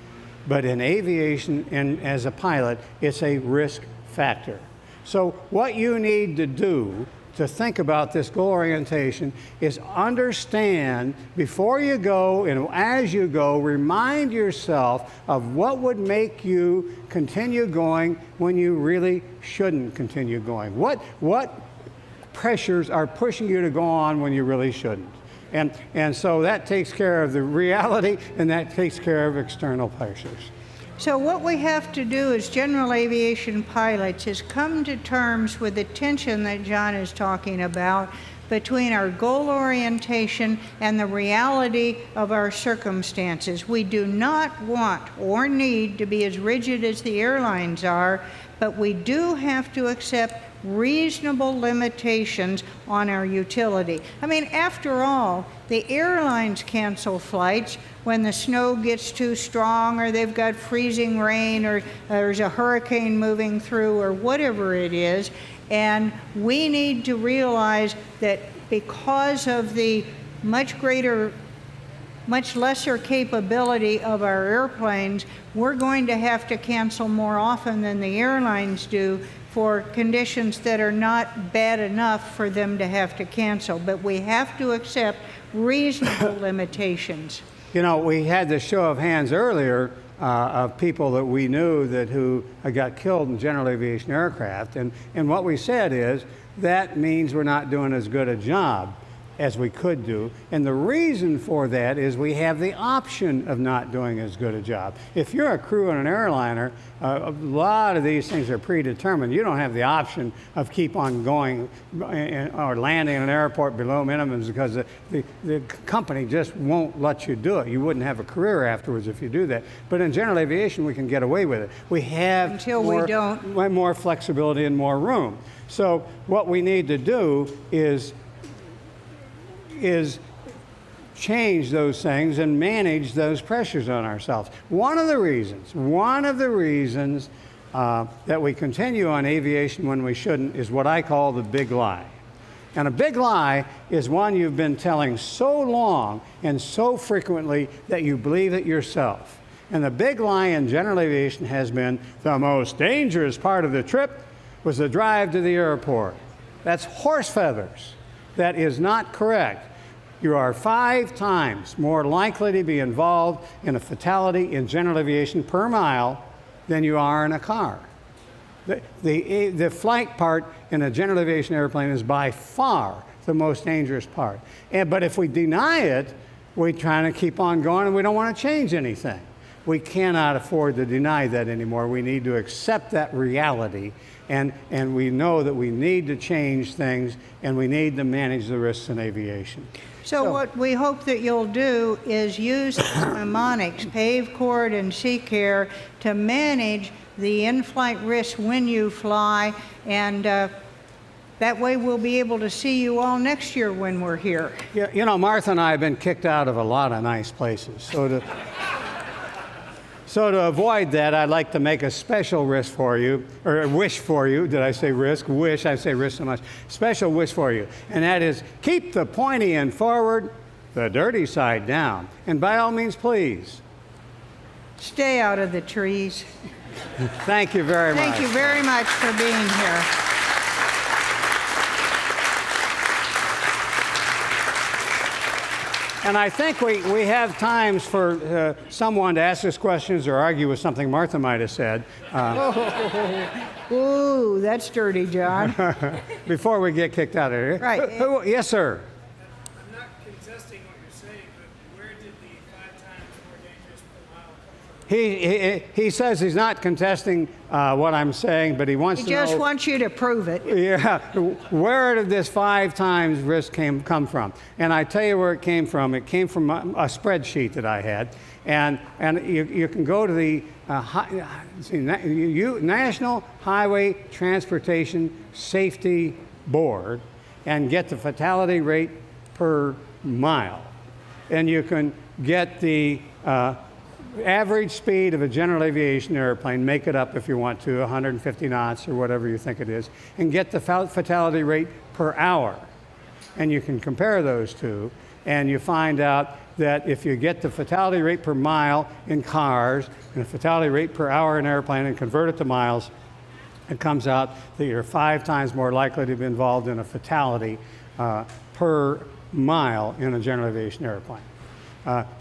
Speaker 2: But in aviation and as a pilot, it's a risk factor. So what you need to do to think about this goal orientation is understand before you go and as you go, remind yourself of what would make you continue going when you really shouldn't continue going. What pressures are pushing you to go on when you really shouldn't? And so that takes care of the reality, and that takes care of external pressures.
Speaker 3: So what we have to do as general aviation pilots is come to terms with the tension that John is talking about between our goal orientation and the reality of our circumstances. We do not want or need to be as rigid as the airlines are, but we do have to accept reasonable limitations on our utility. I mean, after all, the airlines cancel flights when the snow gets too strong, or they've got freezing rain, or there's a hurricane moving through, or whatever it is. And we need to realize that because of the much lesser capability of our airplanes, we're going to have to cancel more often than the airlines do for conditions that are not bad enough for them to have to cancel. But we have to accept reasonable limitations.
Speaker 2: You know, we had the show of hands earlier of people that we knew who got killed in general aviation aircraft. And what we said is that means we're not doing as good a job as we could do. And the reason for that is we have the option of not doing as good a job. If you're a crew on an airliner, a lot of these things are predetermined. You don't have the option of keep on going or landing in an airport below minimums because the company just won't let you do it. You wouldn't have a career afterwards if you do that. But in general aviation, we can get away with it. We have more flexibility and more room. So what we need to do is change those things and manage those pressures on ourselves. One of the reasons that we continue on aviation when we shouldn't is what I call the big lie. And a big lie is one you've been telling so long and so frequently that you believe it yourself. And the big lie in general aviation has been the most dangerous part of the trip was the drive to the airport. That's horse feathers. That is not correct. You are 5 times more likely to be involved in a fatality in general aviation per mile than you are in a car. The flight part in a general aviation airplane is by far the most dangerous part. But if we deny it, we're trying to keep on going and we don't want to change anything. We cannot afford to deny that anymore. We need to accept that reality. And we know that we need to change things and we need to manage the risks in aviation.
Speaker 3: So what we hope that you'll do is use mnemonics, PAVE, CORD, and CCARE to manage the in-flight risks when you fly, and that way we'll be able to see you all next year when we're here.
Speaker 2: Yeah, you know, Martha and I have been kicked out of a lot of nice places. So to avoid that, I'd like to make a special risk for you, or a wish for you. Did I say risk? Wish, I say risk so much. Special wish for you, and that is keep the pointy end forward, the dirty side down. And by all means, please.
Speaker 3: Stay out of the trees.
Speaker 2: Thank you very much.
Speaker 3: Thank you very much for being here.
Speaker 2: And I think we have times for someone to ask us questions or argue with something Martha might have said.
Speaker 3: Ooh, that's dirty, John.
Speaker 2: Before we get kicked out of here.
Speaker 3: Right.
Speaker 2: Yes, sir.
Speaker 4: I'm not contesting what you're saying, but where did the 5 times more dangerous per mile come from?
Speaker 2: He says he's not contesting what I'm saying, but he wants to know.
Speaker 3: He just wants you to prove it.
Speaker 2: Yeah. Where did this 5 times risk come from? And I tell you where it came from. It came from a spreadsheet that I had. And you can go to the National Highway Transportation Safety Board and get the fatality rate per mile. And you can get the average speed of a general aviation airplane, make it up if you want to, 150 knots or whatever you think it is, and get the fatality rate per hour. And you can compare those two, and you find out that if you get the fatality rate per mile in cars and the fatality rate per hour in airplane and convert it to miles, it comes out that you're 5 times more likely to be involved in a fatality per mile in a general aviation airplane.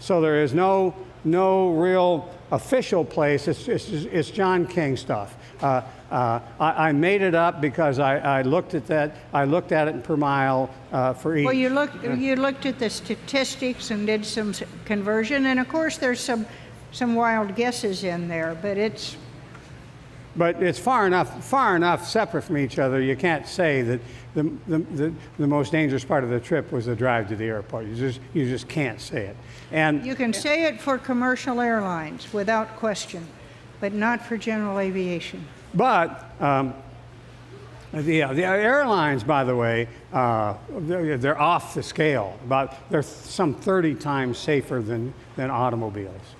Speaker 2: So there is no real official place. It's John King stuff. I made it up because I looked at that. I looked at it per mile for each.
Speaker 3: Well, you looked at the statistics and did some conversion, and of course there's some wild guesses in there, but it's
Speaker 2: far enough separate from each other. You can't say that the most dangerous part of the trip was the drive to the airport. You just can't say it. And
Speaker 3: you can say it for commercial airlines without question, but not for general aviation.
Speaker 2: But the airlines, by the way, they're off the scale. They're some 30 times safer than automobiles.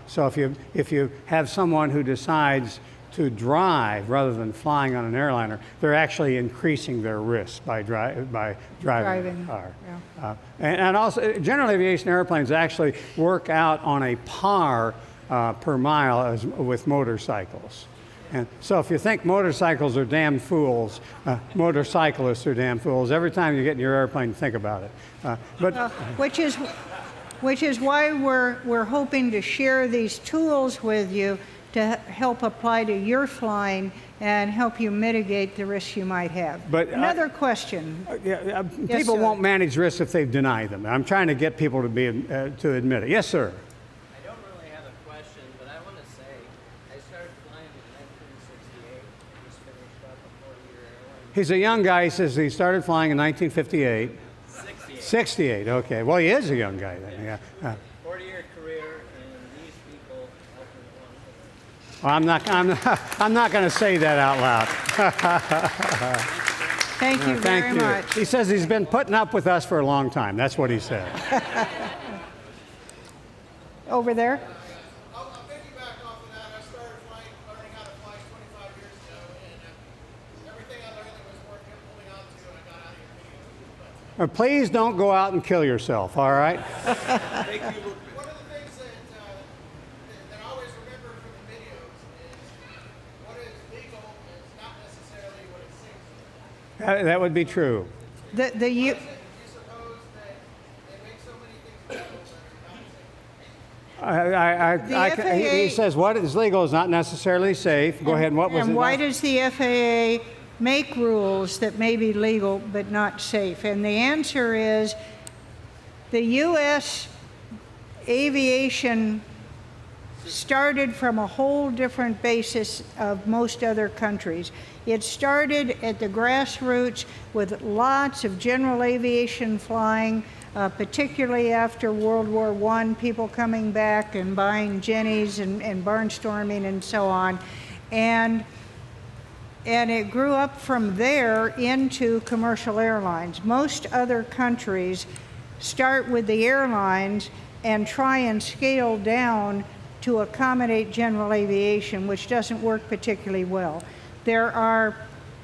Speaker 2: So if you have someone who decides to drive rather than flying on an airliner, they're actually increasing their risk by driving the car.
Speaker 3: Yeah.
Speaker 2: And also, general aviation airplanes actually work out on a par per mile with motorcycles. And so if you think motorcycles are damn fools, motorcyclists are damn fools. Every time you get in your airplane, think about it.
Speaker 3: Which is why we're hoping to share these tools with you to help apply to your flying and help you mitigate the risks you might have.
Speaker 2: But
Speaker 3: another question.
Speaker 2: People won't manage risks if they deny them. I'm trying to get people to admit it. Yes, sir.
Speaker 5: I don't really have a question, but I want to say I started flying in 1968. Just finished up a 4-year airline.
Speaker 2: He's a young guy. He says he started flying in 1958.
Speaker 5: 68.
Speaker 2: 68. Okay. Well, he is a young guy then. Yeah.
Speaker 5: 40-year career, and these people helped me along the way.
Speaker 2: Well, I'm not going to say that out loud.
Speaker 3: Thank you very much.
Speaker 2: He says he's been putting up with us for a long time. That's what he said.
Speaker 3: Over there.
Speaker 6: I'll piggyback off of that. I started learning how to fly 25 years ago, and everything I learned that was worth holding on to, I got out of your videos.
Speaker 2: Please don't go out and kill yourself, all right?
Speaker 5: Thank you.
Speaker 6: One of the things that I always remember from the videos is what is legal is not necessarily what it seems.
Speaker 2: That would be true.
Speaker 3: The
Speaker 6: You suppose that they make so many things legal that are not safe.
Speaker 3: FAA
Speaker 2: he says what is legal is not necessarily safe. Go ahead. And what was
Speaker 3: and
Speaker 2: it?
Speaker 3: why does the FAA make rules that may be legal but not safe? And the answer is the U.S. aviation started from a whole different basis of most other countries. It started at the grassroots with lots of general aviation flying, particularly after World War I, people coming back and buying Jennies and barnstorming and so on. And it grew up from there into commercial airlines. Most other countries start with the airlines and try and scale down to accommodate general aviation, which doesn't work particularly well. There are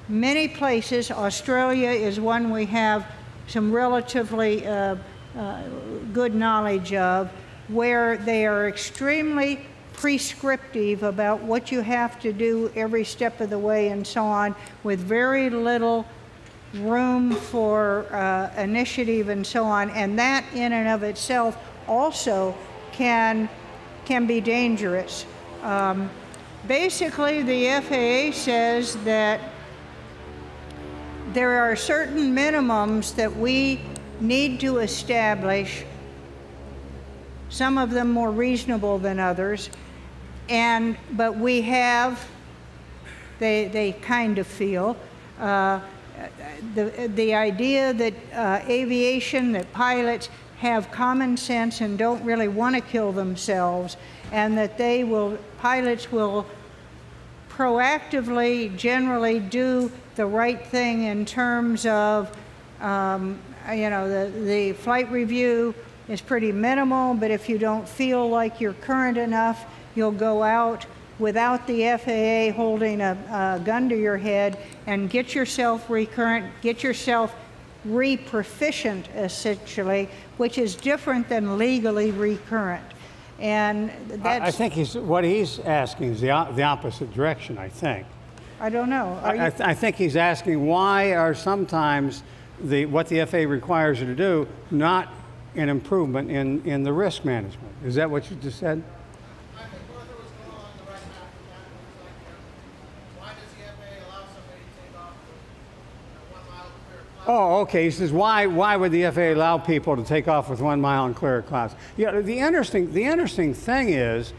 Speaker 3: many places, Australia is one we have some relatively good knowledge of, where they are extremely prescriptive about what you have to do every step of the way and so on, with very little room for initiative and so on. And that in and of itself also can be dangerous. Basically, the FAA says that there are certain minimums that we need to establish, some of them more reasonable than others, but we have, they kind of feel, the idea that aviation, that pilots have common sense and don't really want to kill themselves, and that pilots will proactively generally do the right thing in terms of the flight review is pretty minimal, but if you don't feel like you're current enough, you'll go out without the FAA holding a gun to your head and get yourself recurrent, get yourself re-proficient, essentially, which is different than legally recurrent. And that's...
Speaker 2: I think what he's asking is the opposite direction, I think.
Speaker 3: I don't know.
Speaker 2: I think he's asking why are sometimes what the FAA requires you to do not an improvement in the risk management. Is that what you just said?
Speaker 6: I think Martha was going along the right path with that. It was like, why does the FAA allow somebody to take off with 1 mile clear cloud?
Speaker 2: Oh, okay. He says, why would the FAA allow people to take off with 1 mile and clear clouds? Yeah, the interesting thing is,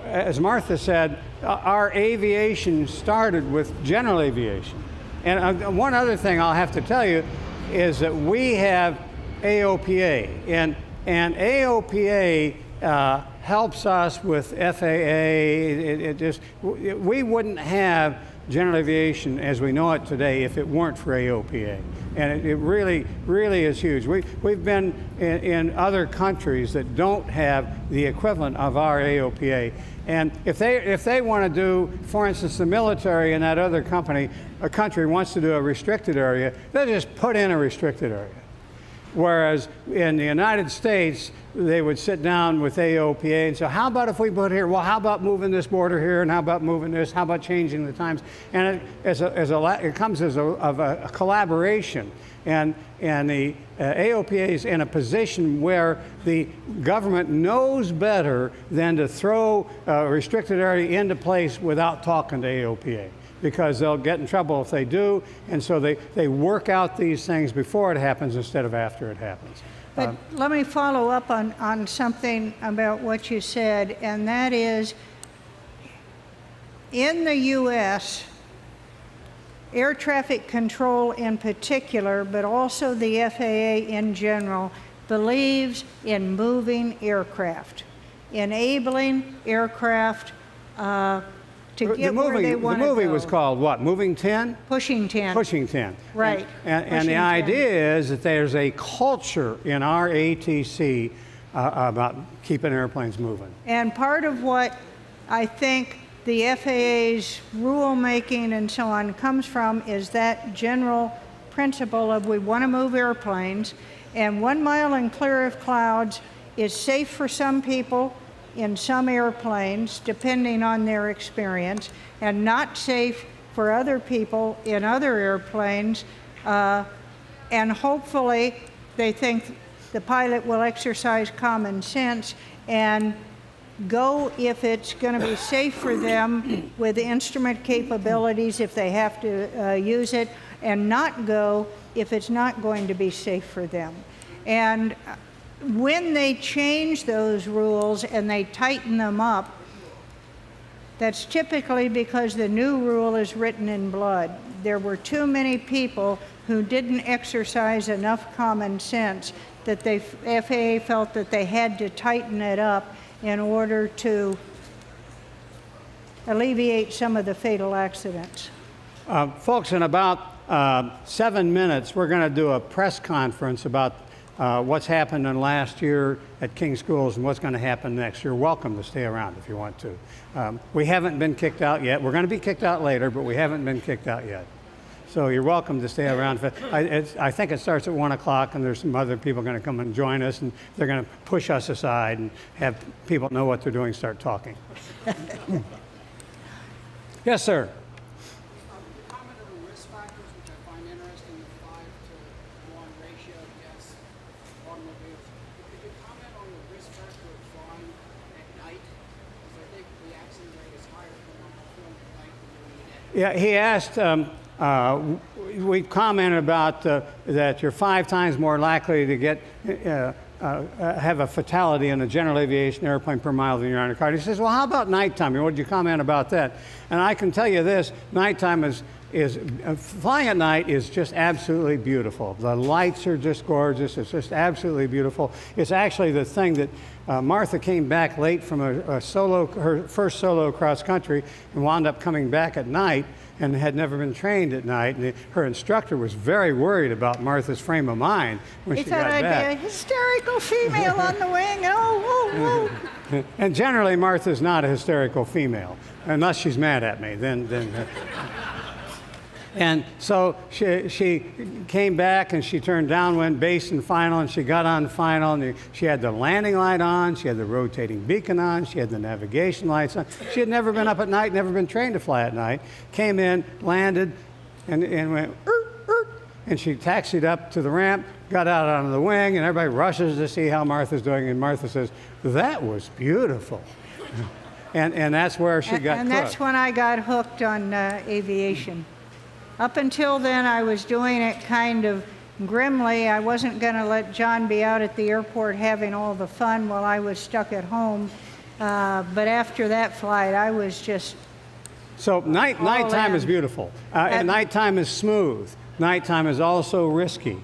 Speaker 2: as Martha said, our aviation started with general aviation. And one other thing I'll have to tell you is that we have AOPA, and AOPA helps us with FAA. We wouldn't have general aviation as we know it today if it weren't for AOPA. And it really, really is huge. We've been in other countries that don't have the equivalent of our AOPA. And if they want to do, for instance, the military in that other country wants to do a restricted area, they'll just put in a restricted area. Whereas in the United States, they would sit down with AOPA and say, how about if we put here, well, how about moving this border here, and how about moving this, how about changing the times? And it comes as a collaboration. And the AOPA is in a position where the government knows better than to throw a restricted area into place without talking to AOPA, because they'll get in trouble if they do, and so they work out these things before it happens instead of after it happens.
Speaker 3: But let me follow up on something about what you said, and that is, in the U.S., air traffic control in particular, but also the FAA in general, believes in moving aircraft, enabling aircraft to get where they want to go.
Speaker 2: The movie was called what? Moving 10?
Speaker 3: Pushing 10.
Speaker 2: Pushing 10.
Speaker 3: Right.
Speaker 2: And the idea is that there's a culture in our ATC about keeping airplanes moving.
Speaker 3: And part of what I think the FAA's rulemaking and so on comes from is that general principle of we want to move airplanes, and 1 mile and clear of clouds is safe for some people in some airplanes, depending on their experience, and not safe for other people in other airplanes. And hopefully they think the pilot will exercise common sense and go if it's going to be safe for them with instrument capabilities if they have to use it, and not go if it's not going to be safe for them. And when they change those rules and they tighten them up, that's typically because the new rule is written in blood. There were too many people who didn't exercise enough common sense that the FAA felt that they had to tighten it up in order to alleviate some of the fatal accidents.
Speaker 2: Folks, in about 7 minutes, we're going to do a press conference about what's happened in last year at King Schools and what's going to happen next. You're welcome to stay around if you want to. We haven't been kicked out yet. We're going to be kicked out later, but we haven't been kicked out yet. So you're welcome to stay around. I think it starts at 1 o'clock, and there's some other people going to come and join us, and they're going to push us aside and have people know what they're doing start talking. Yes, sir.
Speaker 7: Comment on the risk factors, which I find interesting, the 5-to-1 ratio of gas automobiles. Could you comment on the risk factor of flying at night? Because I think the accident rate is higher when I'm flying at night than during the day.
Speaker 2: Yeah, he asked, we commented about that you're 5 times more likely to get have a fatality in a general aviation airplane per mile than you're on a car. And he says, well, how about nighttime? What did you comment about that? And I can tell you this, nighttime is flying at night is just absolutely beautiful. The lights are just gorgeous. It's just absolutely beautiful. It's actually the thing that Martha came back late from her first solo cross country and wound up coming back at night and had never been trained at night. And her instructor was very worried about Martha's frame of mind when
Speaker 3: He
Speaker 2: she
Speaker 3: thought
Speaker 2: got
Speaker 3: I'd
Speaker 2: back.
Speaker 3: be a hysterical female on the wing. Oh, whoa, whoa.
Speaker 2: And generally, Martha's not a hysterical female, unless she's mad at me. And so she came back and she turned downwind base and final, and she got on final, and she had the landing light on, she had the rotating beacon on, she had the navigation lights on. She had never been up at night, never been trained to fly at night. Came in, landed, and went, and she taxied up to the ramp, got out onto the wing, and everybody rushes to see how Martha's doing, and Martha says, "That was beautiful." And that's where she got
Speaker 3: And that's when I got hooked on aviation. Up until then, I was doing it kind of grimly. I wasn't going to let John be out at the airport having all the fun while I was stuck at home. But after that flight, I was just...
Speaker 2: So nighttime is beautiful. And nighttime is smooth. Nighttime is also risky.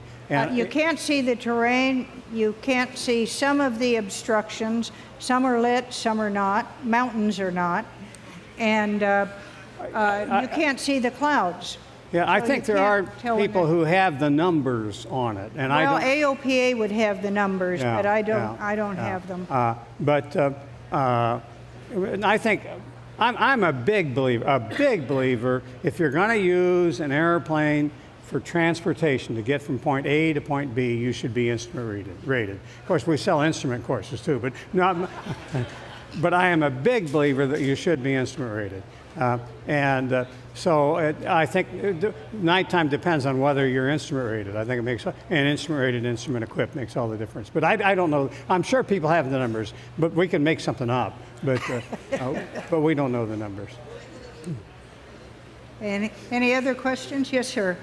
Speaker 3: You can't see the terrain. You can't see some of the obstructions. Some are lit, some are not. Mountains are not. And you can't see the clouds.
Speaker 2: Yeah, I think there are people who have the numbers on it, and
Speaker 3: well,
Speaker 2: I don't.
Speaker 3: AOPA would have the numbers,
Speaker 2: Yeah,
Speaker 3: but I don't.
Speaker 2: yeah,
Speaker 3: I don't
Speaker 2: yeah.
Speaker 3: have them.
Speaker 2: I think I'm a big believer. A big believer. If you're going to use an airplane for transportation to get from point A to point B, you should be instrument rated. Of course, we sell instrument courses too, but not. But I am a big believer that you should be instrument rated. I think nighttime depends on whether you're instrument rated. I think it makes, and instrument rated, instrument equipped makes all the difference. But I don't know. I'm sure people have the numbers, but we can make something up. But we don't know the numbers.
Speaker 3: Any other questions? Yes, sir.
Speaker 4: I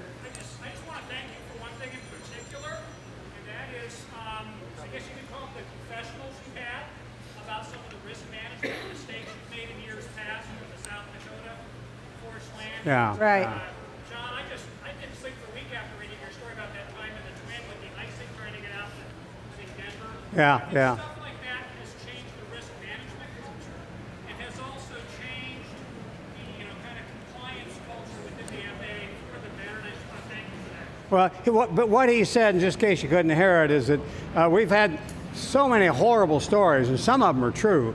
Speaker 4: just want to thank you for one thing in particular, and that is, I guess you could call it the confessionals you had about some of the risk management mistakes you've made in years past with the South Dakota forced land.
Speaker 2: Yeah.
Speaker 3: Right.
Speaker 4: John, I didn't sleep for a week after reading your story about that time in the Twin with the icing trying to get out to Denver.
Speaker 2: Yeah, yeah.
Speaker 4: Stuff like that has changed the risk management culture and has also changed the kind of compliance culture within the FAA for the better. And I just want to thank you for that.
Speaker 2: Well, but what he said, in just in case you couldn't hear it, is that we've had so many horrible stories, and some of them are true.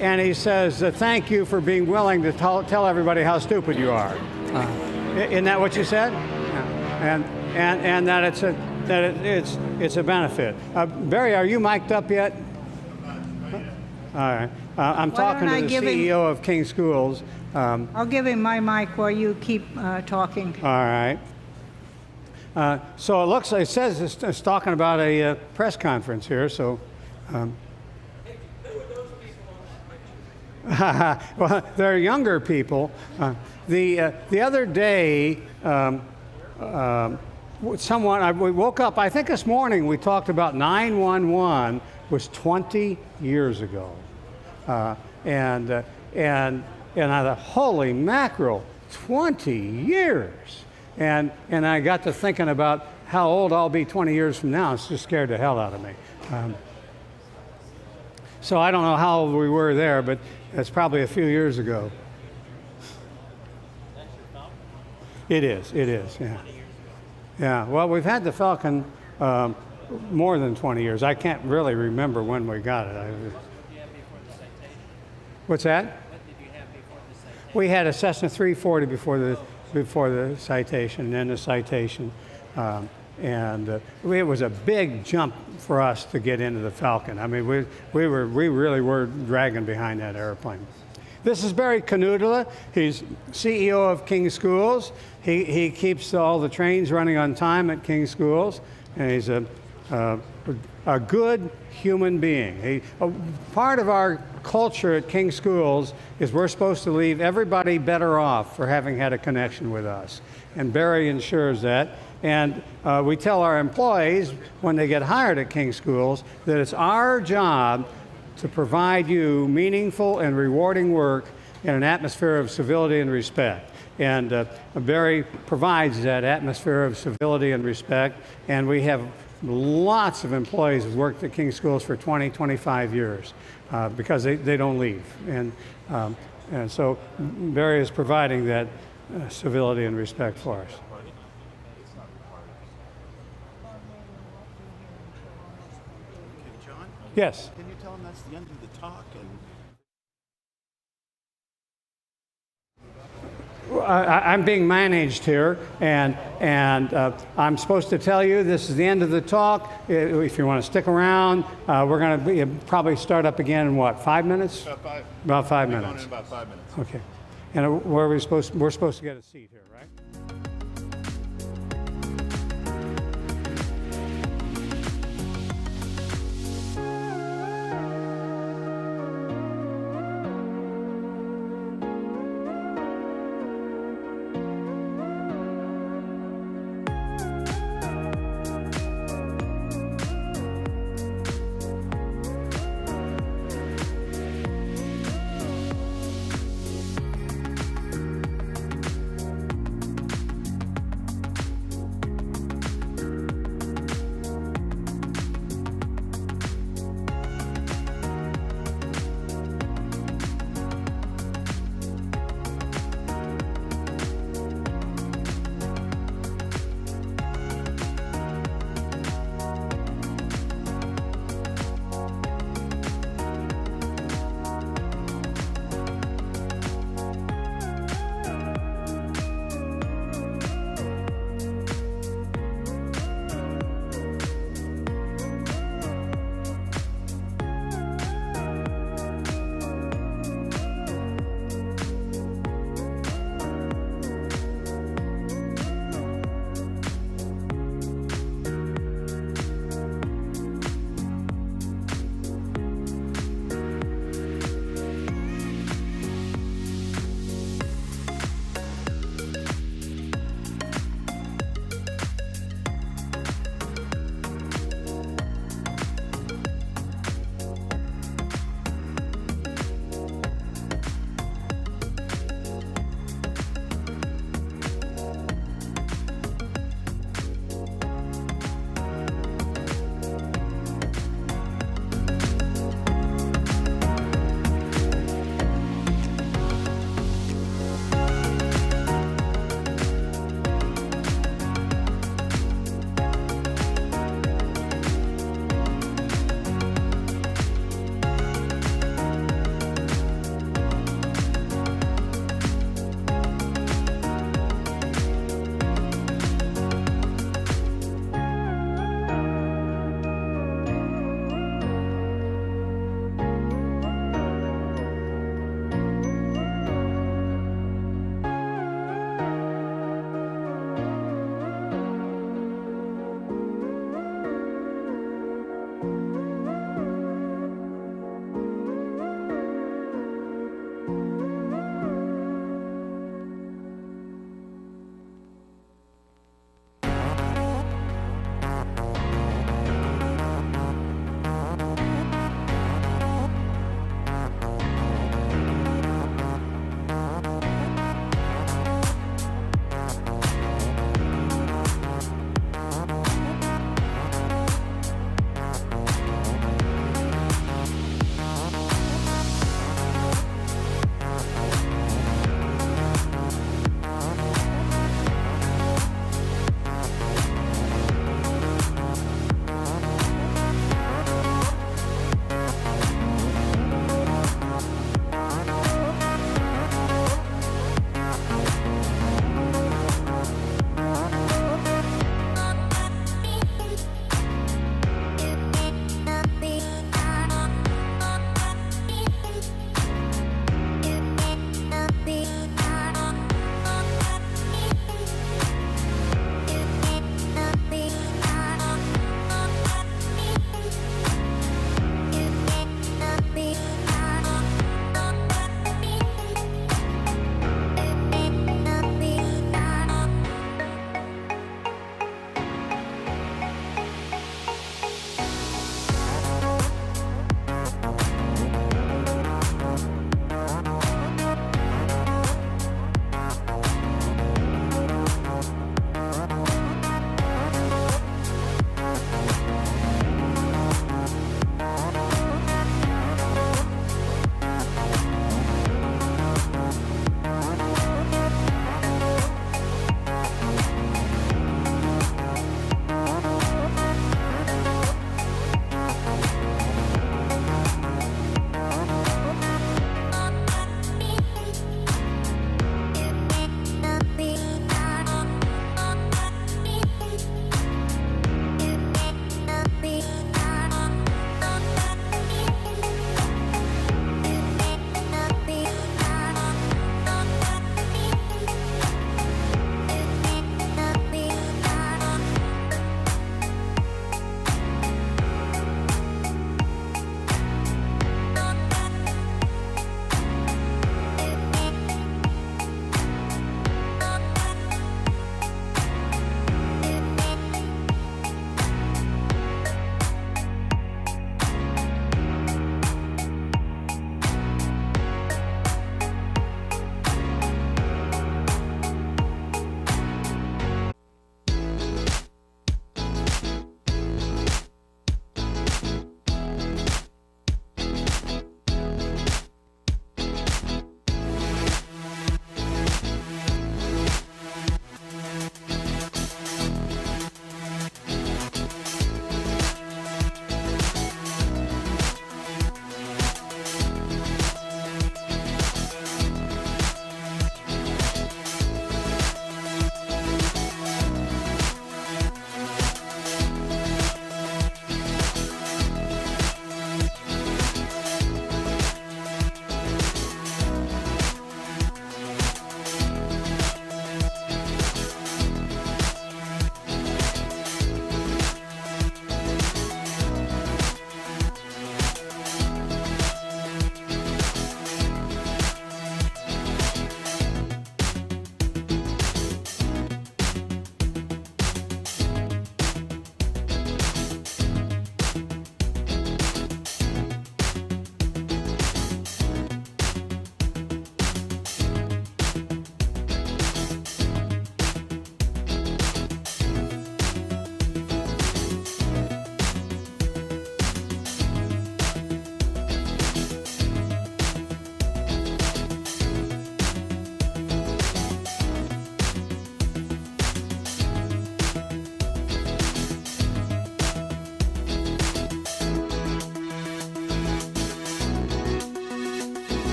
Speaker 2: And he says, thank you for being willing to tell everybody how stupid you are. Isn't that what you said? Yeah. And that it's a benefit. Barry, are you mic'd up yet? All right. I'm talking to the CEO of King Schools.
Speaker 3: I'll give him my mic while you keep talking.
Speaker 2: All right. So it says it's talking about a press conference here. So, well, they're younger people. The other day, we woke up. I think this morning we talked about 911 was 20 years ago, and I thought, holy mackerel, 20 years. And I got to thinking about how old I'll be 20 years from now. It's just scared the hell out of me. So I don't know how old we were there, but it's probably a few years ago. It is, yeah. Yeah, well, we've had the Falcon more than 20 years. I can't really remember when we got it.
Speaker 5: What did you have before the citation?
Speaker 2: What's that?
Speaker 5: What did you have before the citation?
Speaker 2: We had a Cessna 340 before the citation, and then the citation. It was a big jump for us to get into the Falcon. I mean, we really were dragging behind that airplane. This is Barry Canudula. He's CEO of King Schools. He keeps all the trains running on time at King Schools, and he's a good human being. Part of our culture at King Schools is we're supposed to leave everybody better off for having had a connection with us, and Barry ensures that. And we tell our employees when they get hired at King Schools that it's our job to provide you meaningful and rewarding work in an atmosphere of civility and respect. And Barry provides that atmosphere of civility and respect, and we have lots of employees who've worked at King Schools for 20, 25 years because they don't leave. And And so Barry is providing that civility and respect for us.
Speaker 8: Okay, John,
Speaker 2: Yes.
Speaker 8: can you tell him that's the end of the talk? And
Speaker 2: I'm being managed here, and I'm supposed to tell you this is the end of the talk. If you want to stick around, we're going to probably start up again in what, 5 minutes? About 5
Speaker 8: Going
Speaker 2: minutes.
Speaker 8: in about 5 minutes.
Speaker 2: Okay. And where are we supposed? We're supposed to get a seat here, right?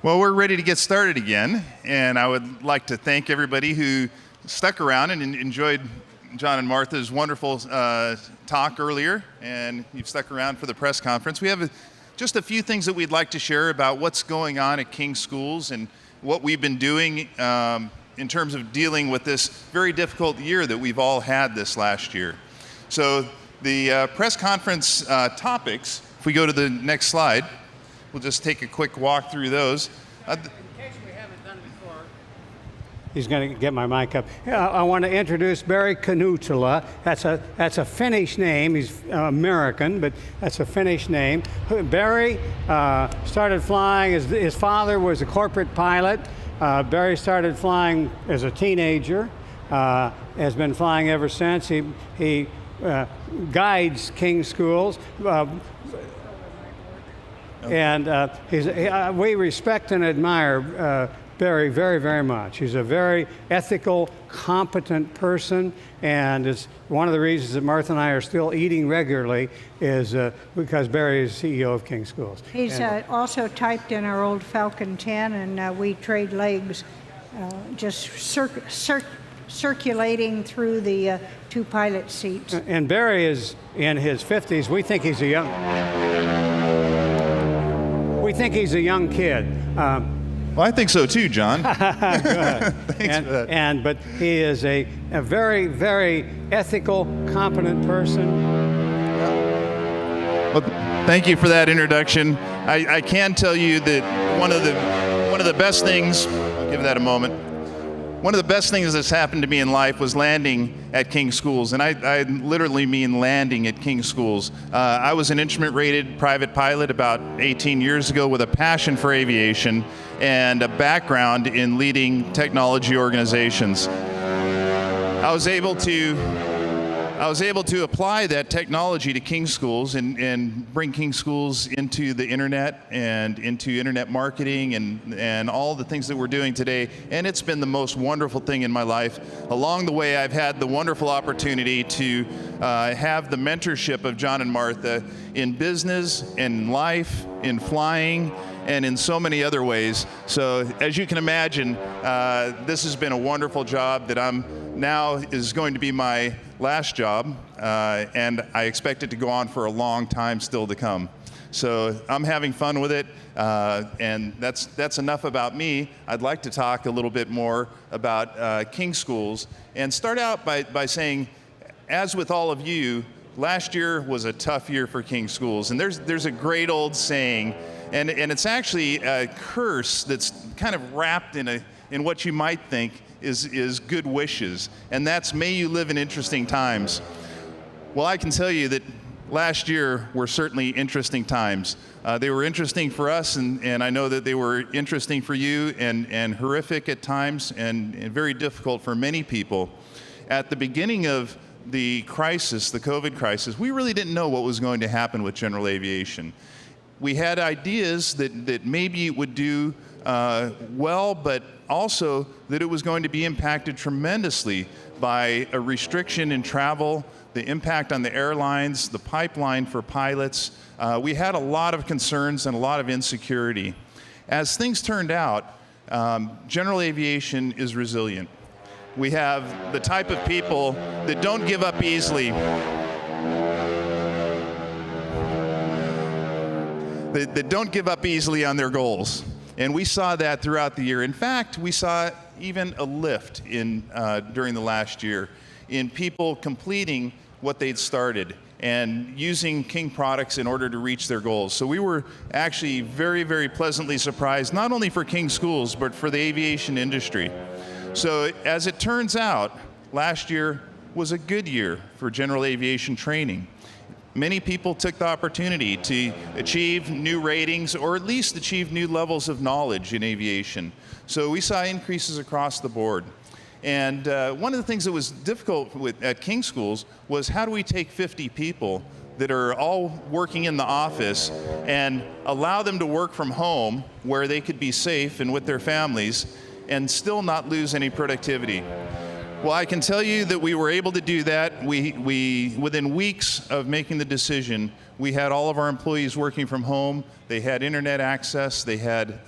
Speaker 8: Well, we're ready to get started again, and I would like to thank everybody who stuck around and enjoyed John and Martha's wonderful talk earlier, and you've stuck around for the press conference. We have just a few things that we'd like to share about what's going on at King Schools and what we've been doing in terms of dealing with this very difficult year that we've all had this last year. So the press conference topics, if we go to the next slide, we'll just take a quick walk through those.
Speaker 5: In case we haven't done before.
Speaker 2: He's going to get my mic up. I want to introduce Barry Kanutula. That's a Finnish name. He's American, but that's a Finnish name. Barry started flying. His father was a corporate pilot. Barry started flying as a teenager. Has been flying ever since. He guides King Schools. And we respect and admire Barry very, very much. He's a very ethical, competent person, and it's one of the reasons that Martha and I are still eating regularly is because Barry is CEO of King Schools.
Speaker 3: He's also typed in our old Falcon 10, and we trade legs, just circulating through the two pilot seats.
Speaker 2: And Barry is in his 50s. We think he's a young kid.
Speaker 8: Well, I think so too, John.
Speaker 2: Thanks for that. But he is a very, very ethical, competent person.
Speaker 8: Well, thank you for that introduction. I can tell you that one of the best things, I'll give that a moment. One of the best things that's happened to me in life was landing at King Schools, and I literally mean landing at King Schools. I was an instrument-rated private pilot about 18 years ago with a passion for aviation and a background in leading technology organizations. I was able to apply that technology to King Schools and bring King Schools into the internet and into internet marketing and all the things that we're doing today. And it's been the most wonderful thing in my life. Along the way, I've had the wonderful opportunity to have the mentorship of John and Martha in business, in life, in flying, and in so many other ways. So as you can imagine, this has been a wonderful job that now is going to be my last job, and I expect it to go on for a long time still to come. So I'm having fun with it, and that's enough about me. I'd like to talk a little bit more about King Schools and start out by saying, as with all of you, last year was a tough year for King Schools, and there's a great old saying, and it's actually a curse that's kind of wrapped in what you might think is good wishes, and that's may you live in interesting times. Well, I can tell you that last year were certainly interesting times. They were interesting for us, and I know that they were interesting for you, and horrific at times, and very difficult for many people. At the beginning of the crisis, the COVID crisis, we really didn't know what was going to happen with general aviation. We had ideas that maybe it would do well, but also that it was going to be impacted tremendously by a restriction in travel, the impact on the airlines, the pipeline for pilots. We had a lot of concerns and a lot of insecurity. As things turned out, general aviation is resilient. We have the type of people that don't give up easily. That don't give up easily on their goals. And we saw that throughout the year. In fact, we saw even a lift during the last year in people completing what they'd started and using King products in order to reach their goals. So we were actually very, very pleasantly surprised, not only for King Schools, but for the aviation industry. So as it turns out, last year was a good year for general aviation training. Many people took the opportunity to achieve new ratings or at least achieve new levels of knowledge in aviation. So we saw increases across the board. And one of the things that was difficult at King Schools was how do we take 50 people that are all working in the office and allow them to work from home where they could be safe and with their families and still not lose any productivity. Well, I can tell you that we were able to do that. We within weeks of making the decision, we had all of our employees working from home. They had internet access. They had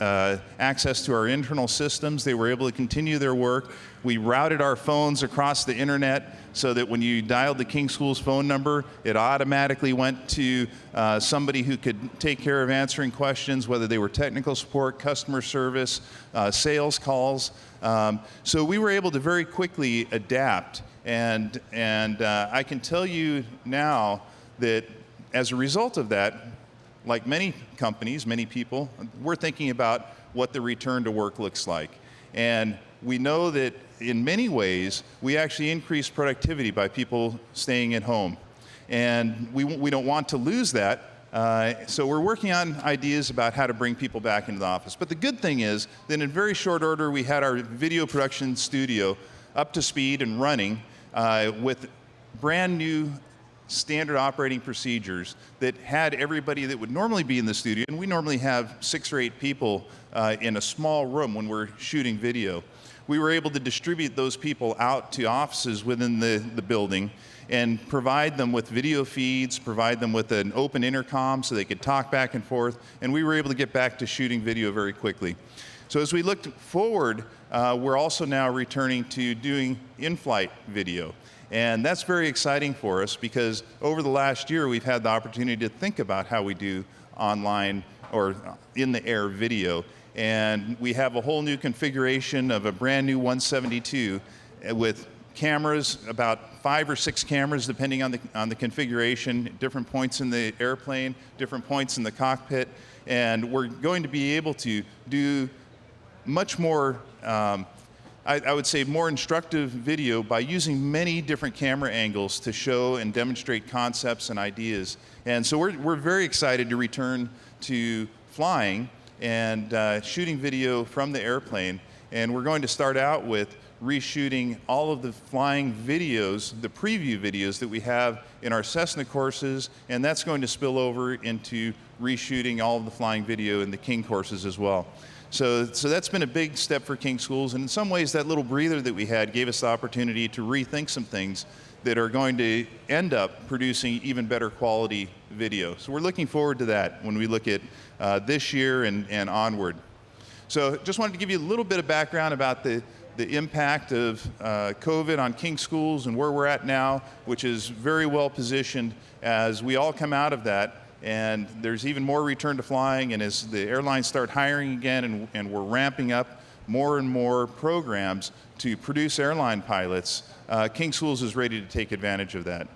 Speaker 8: access to our internal systems. They were able to continue their work. We routed our phones across the internet so that when you dialed the King Schools phone number, it automatically went to somebody who could take care of answering questions, whether they were technical support, customer service, sales calls. So we were able to very quickly adapt. And I can tell you now that as a result of that, like many companies, many people, we're thinking about what the return to work looks like. And we know that in many ways, we actually increase productivity by people staying at home. And we don't want to lose that. So we're working on ideas about how to bring people back into the office. But the good thing is that in very short order, we had our video production studio up to speed and running with brand new standard operating procedures that had everybody that would normally be in the studio, and we normally have 6 or 8 people in a small room when we're shooting video. We were able to distribute those people out to offices within the building and provide them with video feeds, provide them with an open intercom so they could talk back and forth, and we were able to get back to shooting video very quickly. So as we looked forward, we're also now returning to doing in-flight video. And that's very exciting for us because over the last year, we've had the opportunity to think about how we do online or in-the-air video. And we have a whole new configuration of a brand new 172 with cameras, about 5 or 6 cameras, depending on the configuration, different points in the airplane, different points in the cockpit. And we're going to be able to do much more I would say more instructive video by using many different camera angles to show and demonstrate concepts and ideas. And so we're very excited to return to flying and shooting video from the airplane. And we're going to start out with reshooting all of the flying videos, the preview videos that we have in our Cessna courses, and that's going to spill over into reshooting all of the flying video in the King courses as well. So that's been a big step for King Schools, and in some ways that little breather that we had gave us the opportunity to rethink some things that are going to end up producing even better quality video. So we're looking forward to that when we look at this year and onward. So just wanted to give you a little bit of background about the impact of COVID on King Schools and where we're at now, which is very well positioned as we all come out of that. And there's even more return to flying, and as the airlines start hiring again and we're ramping up more and more programs to produce airline pilots, King Schools is ready to take advantage of that.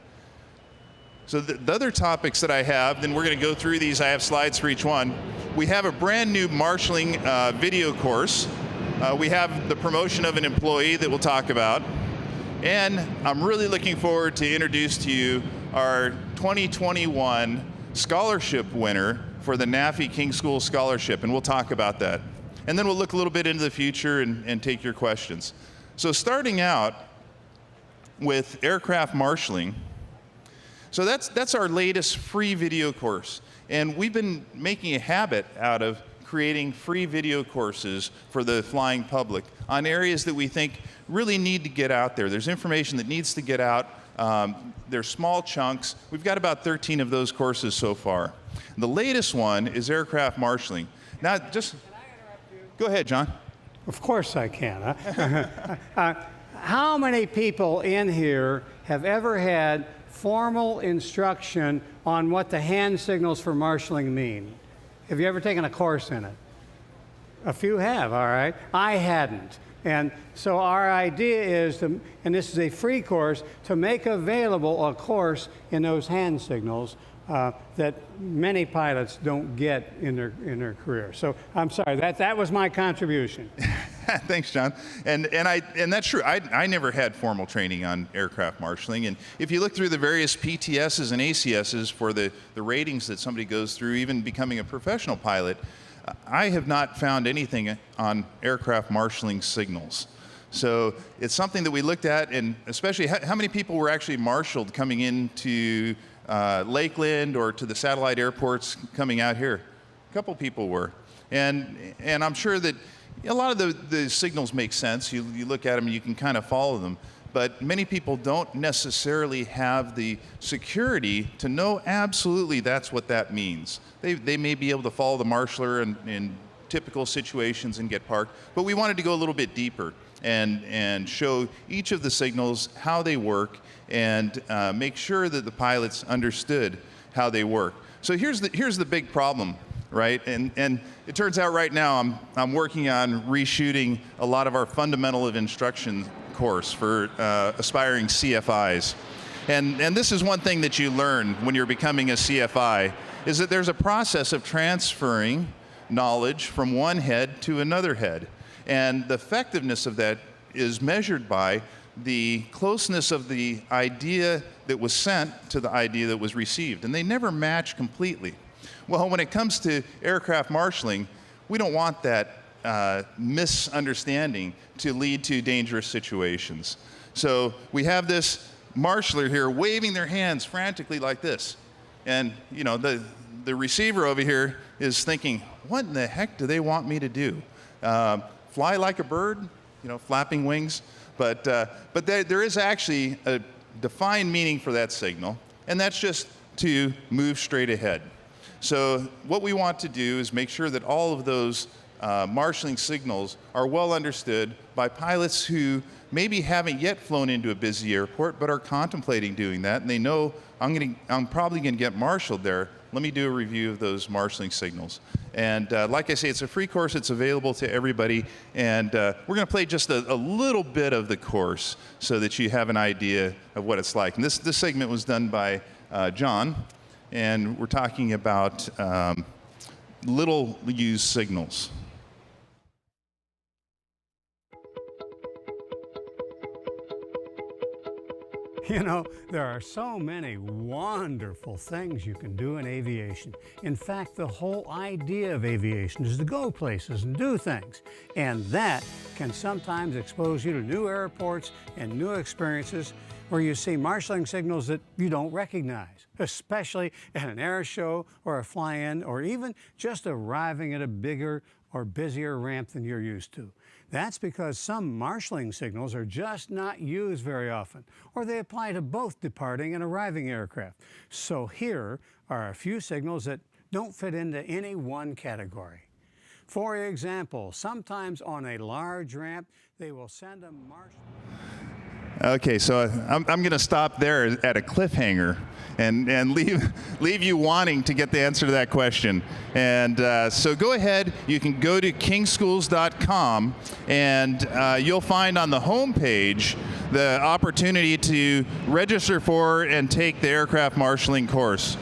Speaker 8: So the other topics that I have, then we're going to go through these. I have slides for each one. We have a brand new marshaling video course. We have the promotion of an employee that we'll talk about. And I'm really looking forward to introduce to you our 2021 scholarship winner for the NAFI King School Scholarship, and we'll talk about that. And then we'll look a little bit into the future and take your questions. So starting out with aircraft marshaling. So that's our latest free video course. And we've been making a habit out of creating free video courses for the flying public on areas that we think really need to get out there. There's information that needs to get out. They're small chunks. We've got about 13 of those courses so far. The latest one is aircraft marshaling. Now, just go ahead, John.
Speaker 2: Of course I can. How many people in here have ever had formal instruction on what the hand signals for marshaling mean? Have you ever taken a course in it? A few have, all right. I hadn't. And so our idea is, and this is a free course, to make available a course in those hand signals that many pilots don't get in their career. So I'm sorry, that was my contribution.
Speaker 8: Thanks, John. And that's true. I never had formal training on aircraft marshaling. And if you look through the various PTSs and ACSs for the ratings that somebody goes through, even becoming a professional pilot, I have not found anything on aircraft marshaling signals. So it's something that we looked at, and especially how many people were actually marshaled coming into Lakeland or to the satellite airports coming out here? A couple people were. And I'm sure that a lot of the signals make sense. You look at them and you can kind of follow them. but many people don't necessarily have the security to know absolutely that's what that means. They may be able to follow the marshaller in typical situations and get parked, but we wanted to go a little bit deeper and show each of the signals, how they work, and make sure that the pilots understood how they work. So here's the big problem, right? And it turns out right now I'm working on reshooting a lot of our fundamental of instruction course for aspiring CFIs. And this is one thing that you learn when you're becoming a CFI, is that there's a process of transferring knowledge from one head to another head. And the effectiveness of that is measured by the closeness of the idea that was sent to the idea that was received. And they never match completely. Well, when it comes to aircraft marshaling, we don't want that misunderstanding to lead to dangerous situations. So we have this marshaller here waving their hands frantically like this. And you know, the receiver over here is thinking, what in the heck do they want me to do? Fly like a bird, you know, flapping wings? But there is actually a defined meaning for that signal, and that's just to move straight ahead. So what we want to do is make sure that all of those marshaling signals are well understood by pilots who maybe haven't yet flown into a busy airport but are contemplating doing that, and they know I'm probably going to get marshaled there. Let me do a review of those marshaling signals. And like I say, it's a free course. It's available to everybody. And we're going to play just a little bit of the course so that you have an idea of what it's like. And this segment was done by John, and we're talking about little used signals.
Speaker 2: You know, there are so many wonderful things you can do in aviation. In fact, the whole idea of aviation is to go places and do things. And that can sometimes expose you to new airports and new experiences where you see marshaling signals that you don't recognize, especially at an air show or a fly-in, or even just arriving at a bigger or busier ramp than you're used to. That's because some marshaling signals are just not used very often, or they apply to both departing and arriving aircraft. So here are a few signals that don't fit into any one category. For example, sometimes on a large ramp, they will send a marshal.
Speaker 8: Okay, so I'm going to stop there at a cliffhanger and leave you wanting to get the answer to that question. And so go ahead, you can go to kingschools.com, and you'll find on the home page the opportunity to register for and take the aircraft marshaling course.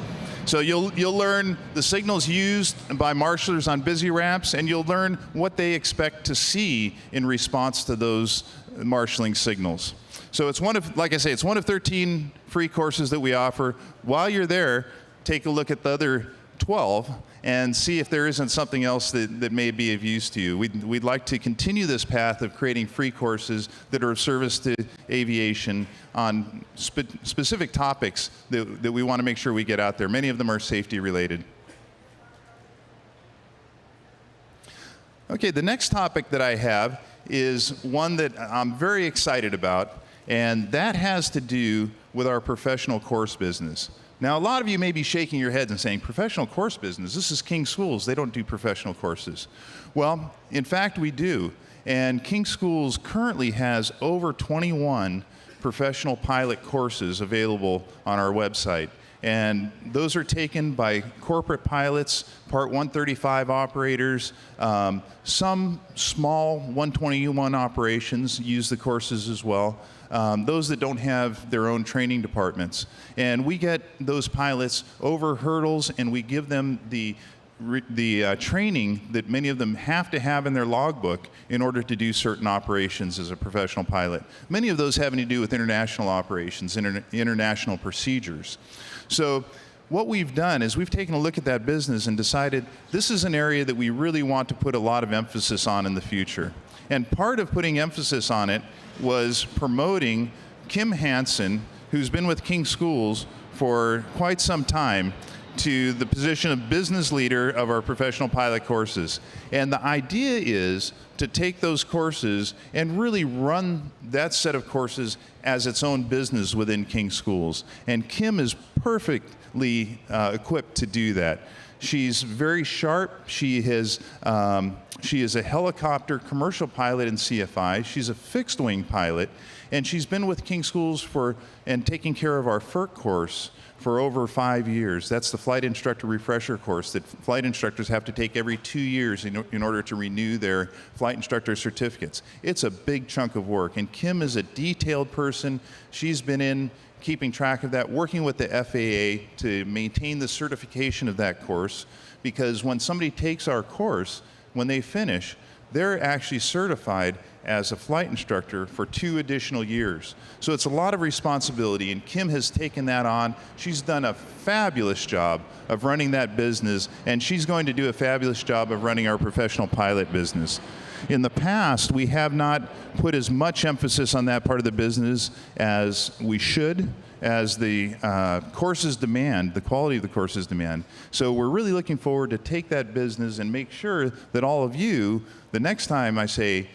Speaker 8: So you'll learn the signals used by marshalers on busy ramps, and you'll learn what they expect to see in response to those marshaling signals. So it's one of, like I say, it's one of 13 free courses that we offer. While you're there, take a look at the other 12 and see if there isn't something else that may be of use to you. We'd like to continue this path of creating free courses that are of service to aviation on specific topics that we want to make sure we get out there. Many of them are safety related. Okay, the next topic that I have is one that I'm very excited about, and that has to do with our professional course business. Now, a lot of you may be shaking your heads and saying, professional course business, this is King Schools, they don't do professional courses. Well, in fact, we do. And King Schools currently has over 21 professional pilot courses available on our website. And those are taken by corporate pilots, Part 135 operators. Some small 121 operations use the courses as well. Those that don't have their own training departments. And we get those pilots over hurdles, and we give them the training that many of them have to have in their logbook in order to do certain operations as a professional pilot. Many of those having to do with international operations, international procedures. So what we've done is we've taken a look at that business and decided this is an area that we really want to put a lot of emphasis on in the future. And part of putting emphasis on it was promoting Kim Hansen, who's been with King Schools for quite some time, to the position of business leader of our professional pilot courses. And the idea is to take those courses and really run that set of courses as its own business within King Schools. And Kim is perfectly equipped to do that. She's very sharp. She is a helicopter commercial pilot in CFI. She's a fixed wing pilot, and she's been with King Schools and taking care of our FERC course for over 5 years. That's the flight instructor refresher course that flight instructors have to take every 2 years in order to renew their flight instructor certificates. It's a big chunk of work, and Kim is a detailed person. She's been in keeping track of that, working with the FAA to maintain the certification of that course, because when somebody takes our course, when they finish, they're actually certified as a flight instructor for 2 additional years. So it's a lot of responsibility, and Kim has taken that on. She's done a fabulous job of running that business, and she's going to do a fabulous job of running our professional pilot business. In the past, we have not put as much emphasis on that part of the business as we should, as the courses demand, the quality of the courses demand. So we're really looking forward to take that business and make sure that all of you, the next time I say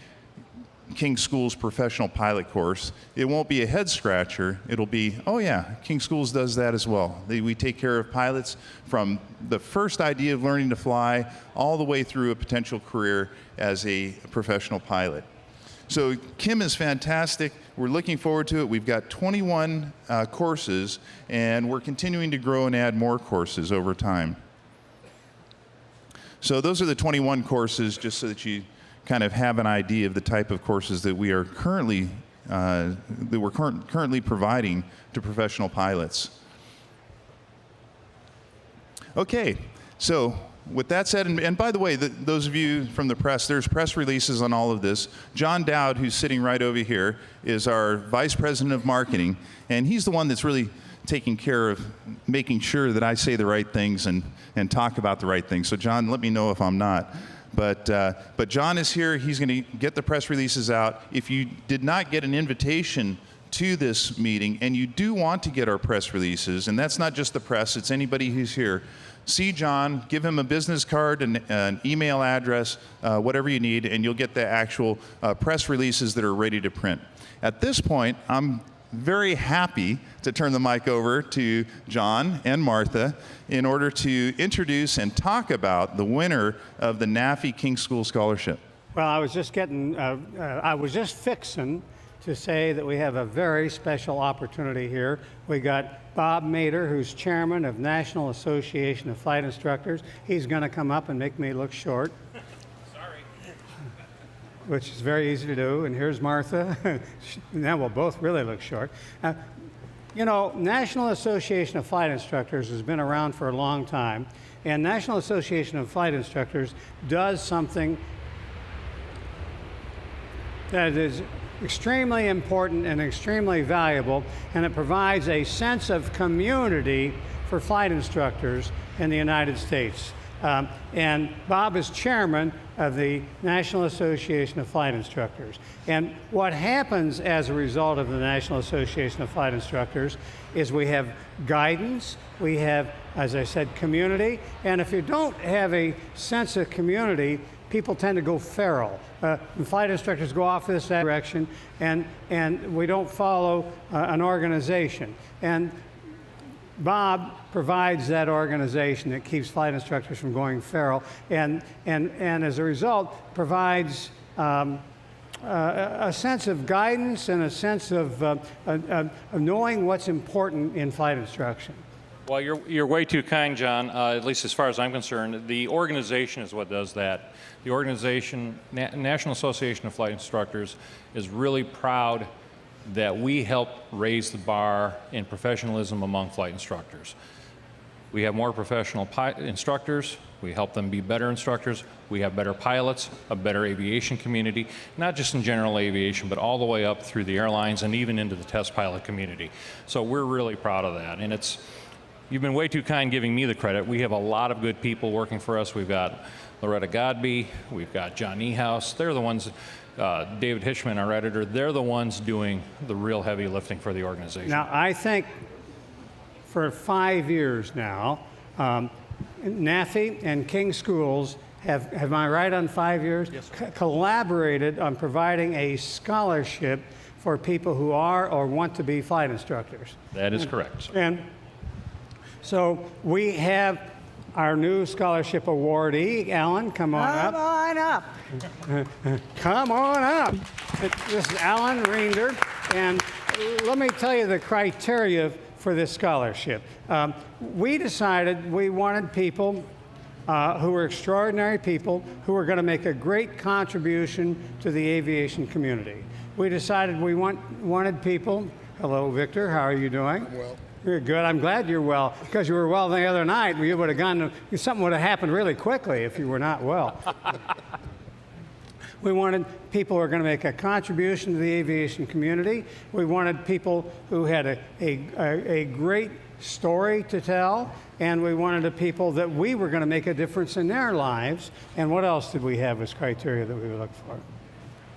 Speaker 8: King Schools professional pilot course, it won't be a head scratcher. It'll be, oh yeah, King Schools does that as well. We take care of pilots from the first idea of learning to fly all the way through a potential career as a professional pilot. So Kim is fantastic. We're looking forward to it. We've got 21 courses, and we're continuing to grow and add more courses over time. So those are the 21 courses, just so that you kind of have an idea of the type of courses that we are currently currently providing to professional pilots. Okay, so with that said, and by the way, those of you from the press, there's press releases on all of this. John Dowd, who's sitting right over here, is our Vice President of Marketing, and he's the one that's really taking care of making sure that I say the right things and talk about the right things. So John, let me know if I'm not. But John is here. He's going to get the press releases out. If you did not get an invitation to this meeting and you do want to get our press releases, and that's not just the press, it's anybody who's here, see John, give him a business card, an email address, whatever you need, and you'll get the actual press releases that are ready to print. At this point, I'm very happy to turn the mic over to John and Martha in order to introduce and talk about the winner of the NAFI King School Scholarship.
Speaker 2: Well, I was just fixing to say that we have a very special opportunity here. We got Bob Mader, who's chairman of National Association of Flight Instructors. He's going to come up and make me look short.
Speaker 4: Sorry.
Speaker 2: Which is very easy to do. And here's Martha. Now we'll both really look short. You know, National Association of Flight Instructors has been around for a long time, and National Association of Flight Instructors does something that is extremely important and extremely valuable, and it provides a sense of community for flight instructors in the United States. And Bob is chairman of the National Association of Flight Instructors. And what happens as a result of the National Association of Flight Instructors is we have guidance, we have, as I said, community, and if you don't have a sense of community, people tend to go feral. Flight instructors go off this direction, and we don't follow an organization. And Bob provides that organization that keeps flight instructors from going feral, and as a result provides a sense of guidance and a sense of knowing what's important in flight instruction.
Speaker 9: Well, you're way too kind, John, at least as far as I'm concerned. The organization is what does that. The organization, National Association of Flight Instructors, is really proud that we help raise the bar in professionalism among flight instructors. We have more professional instructors. We help them be better instructors. We have better pilots, a better aviation community, not just in general aviation, but all the way up through the airlines and even into the test pilot community. So we're really proud of that. And you've been way too kind giving me the credit. We have a lot of good people working for us. We've got Loretta Godby, we've got John Niehaus. They're the ones, David Hitchman, our editor, they're the ones doing the real heavy lifting for the organization.
Speaker 2: Now, I think for 5 years now, NAFI and King Schools have, am I right on 5 years?
Speaker 10: Yes,
Speaker 2: Collaborated on providing a scholarship for people who are or want to be flight instructors.
Speaker 9: That is correct.
Speaker 2: And so we have our new scholarship awardee. Alan, come on
Speaker 3: Come
Speaker 2: up.
Speaker 3: on up.
Speaker 2: Come on up. This is Alan Reender, and let me tell you the criteria for this scholarship. We decided we wanted people who were extraordinary people who were going to make a great contribution to the aviation community. We decided we wanted people. Hello, Victor. How are you doing?
Speaker 10: I'm well.
Speaker 2: You're good. I'm glad you're well, because you were well the other night. You would have gone. Something would have happened really quickly if you were not well. We wanted people who are going to make a contribution to the aviation community. We wanted people who had a great story to tell, and we wanted people that we were going to make a difference in their lives. And what else did we have as criteria that we would look for?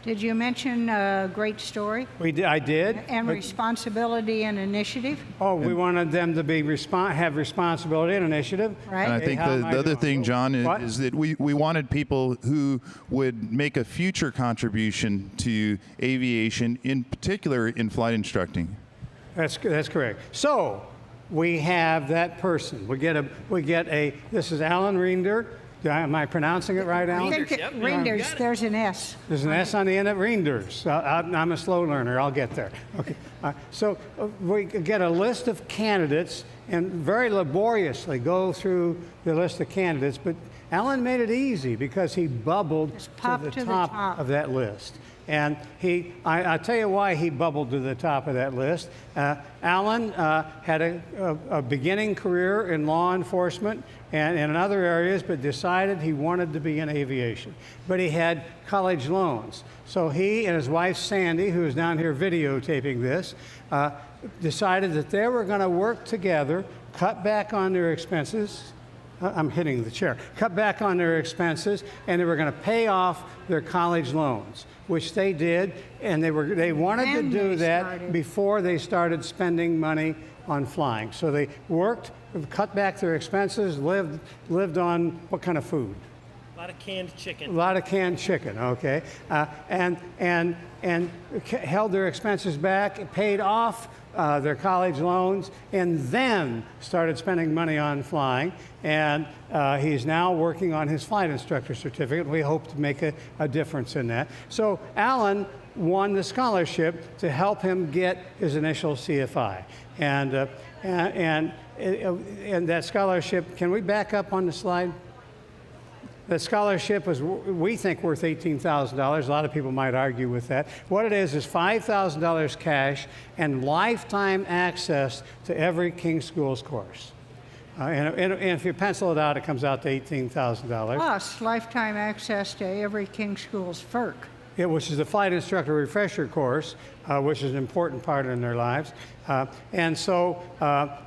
Speaker 3: Did you mention a great story?
Speaker 2: I did.
Speaker 3: And
Speaker 2: but-
Speaker 3: responsibility and initiative,
Speaker 2: Oh, we wanted them to be have responsibility and initiative.
Speaker 3: right?
Speaker 8: And I
Speaker 2: Hey,
Speaker 8: think
Speaker 2: how
Speaker 8: the
Speaker 2: am I
Speaker 8: other
Speaker 2: doing?
Speaker 8: thing, John,
Speaker 2: What?
Speaker 8: is that we wanted people who would make a future contribution to aviation, in particular in flight instructing.
Speaker 2: That's correct. So we have that person. We get a. This is Alan Reender. Am I pronouncing it right,
Speaker 3: I
Speaker 2: Alan?
Speaker 3: think Reinders, there's an S.
Speaker 2: There's an S on the end of Reenders. I'm a slow learner. I'll get there. Okay. So we get a list of candidates and very laboriously go through the list of candidates. But Alan made it easy because he bubbled
Speaker 3: popped
Speaker 2: to the top of that list. And I'll tell you why he bubbled to the top of that list. Alan had a beginning career in law enforcement and in other areas, but decided he wanted to be in aviation. But he had college loans. So he and his wife, Sandy, who is down here videotaping this, decided that they were going to work together, cut back on their expenses. I'm hitting the chair. Cut back on their expenses, and they were going to pay off their college loans, which they did, and they wanted to do that before they started spending money on flying. So they worked, cut back their expenses, lived on what kind of food?
Speaker 10: A lot of canned chicken.
Speaker 2: A lot of canned chicken, okay, and held their expenses back, paid off their college loans, and then started spending money on flying. And he's now working on his flight instructor certificate. We hope to make a difference in that. So Alan won the scholarship to help him get his initial CFI. And that scholarship, can we back up on the slide? The scholarship was, we think, worth $18,000. A lot of people might argue with that. What it is $5,000 cash and lifetime access to every King Schools course. And if you pencil it out, it comes out to $18,000.
Speaker 3: Plus lifetime access to every King Schools FERC.
Speaker 2: Which is the Flight Instructor Refresher Course, which is an important part in their lives. And so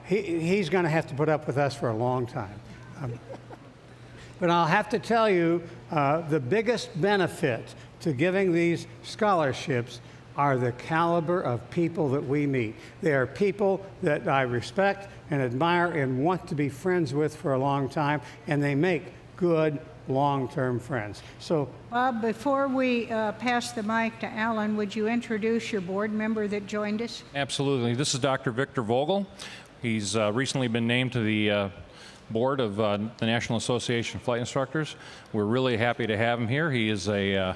Speaker 2: he's going to have to put up with us for a long time. But I'll have to tell you, the biggest benefit to giving these scholarships are the caliber of people that we meet. They are people that I respect and admire and want to be friends with for a long time, and they make good long-term friends. So,
Speaker 3: Bob, before we pass the mic to Alan, would you introduce your board member that joined us?
Speaker 9: Absolutely. This is Dr. Victor Vogel. He's recently been named to the board of the National Association of Flight Instructors. We're really happy to have him here. He is a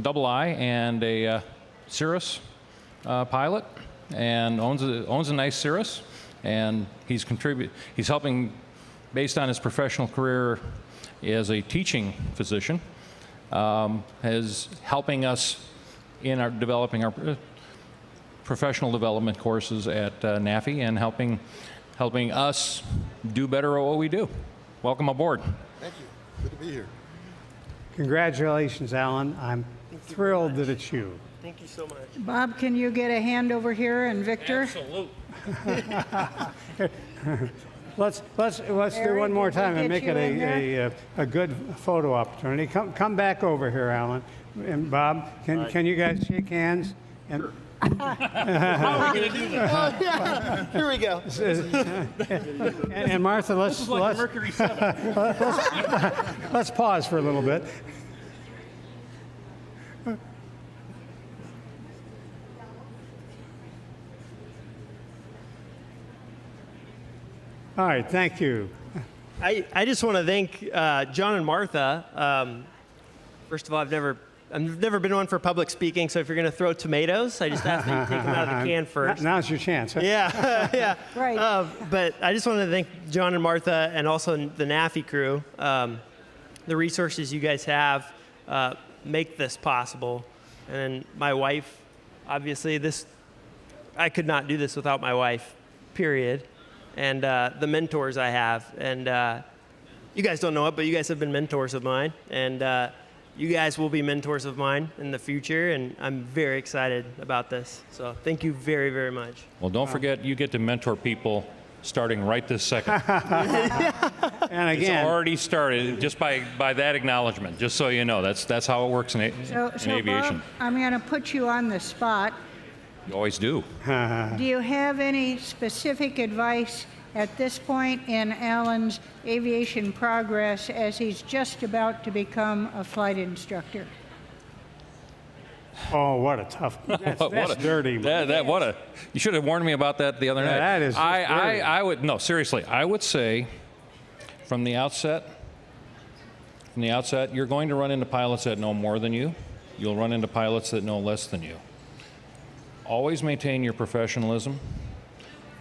Speaker 9: double I and a Cirrus pilot, and owns a nice Cirrus, and he's helping, based on his professional career as a teaching physician, is helping us in our developing our professional development courses at NAFI and helping us do better at what we do. Welcome aboard.
Speaker 10: Thank you. Good to be here.
Speaker 2: congratulations, Alan. I'm thrilled that it's you.
Speaker 10: Thank you so much.
Speaker 3: Bob, can you get a hand over here, and Victor?
Speaker 10: Absolutely.
Speaker 2: Let's do one more time and make it a good photo opportunity. Come back over here, Alan and Bob. Can you guys shake hands? And
Speaker 10: How are we going to do that?
Speaker 11: Oh, yeah. Here we go.
Speaker 2: And Martha, let's
Speaker 10: Mercury 7.
Speaker 2: let's pause for a little bit. All right, thank you.
Speaker 11: I just want to thank John and Martha. First of all, I've never been one for public speaking, so if you're going to throw tomatoes, I just ask that you take them out of the can first.
Speaker 2: Now's your chance. Huh?
Speaker 11: Yeah, yeah.
Speaker 3: Right.
Speaker 11: But I just want to thank John and Martha and also the NAFI crew. The resources you guys have make this possible. And my wife, obviously, I could not do this without my wife, period. And the mentors I have. And you guys don't know it, but you guys have been mentors of mine. And you guys will be mentors of mine in the future. And I'm very excited about this. So thank you very, very much.
Speaker 9: Well, don't forget, you get to mentor people starting right this second.
Speaker 2: And again,
Speaker 9: It's already started just by that acknowledgement, just so you know. That's how it works in aviation.
Speaker 3: Bob, I'm going to put you on the spot.
Speaker 9: You always do.
Speaker 3: Do you have any specific advice at this point in Alan's aviation progress as he's just about to become a flight instructor?
Speaker 2: oh, what a tough. That's dirty.
Speaker 9: You should have warned me about that the other night.
Speaker 2: That is just dirty.
Speaker 9: I would, no, seriously, I would say from the outset, you're going to run into pilots that know more than you. You'll run into pilots that know less than you. Always maintain your professionalism.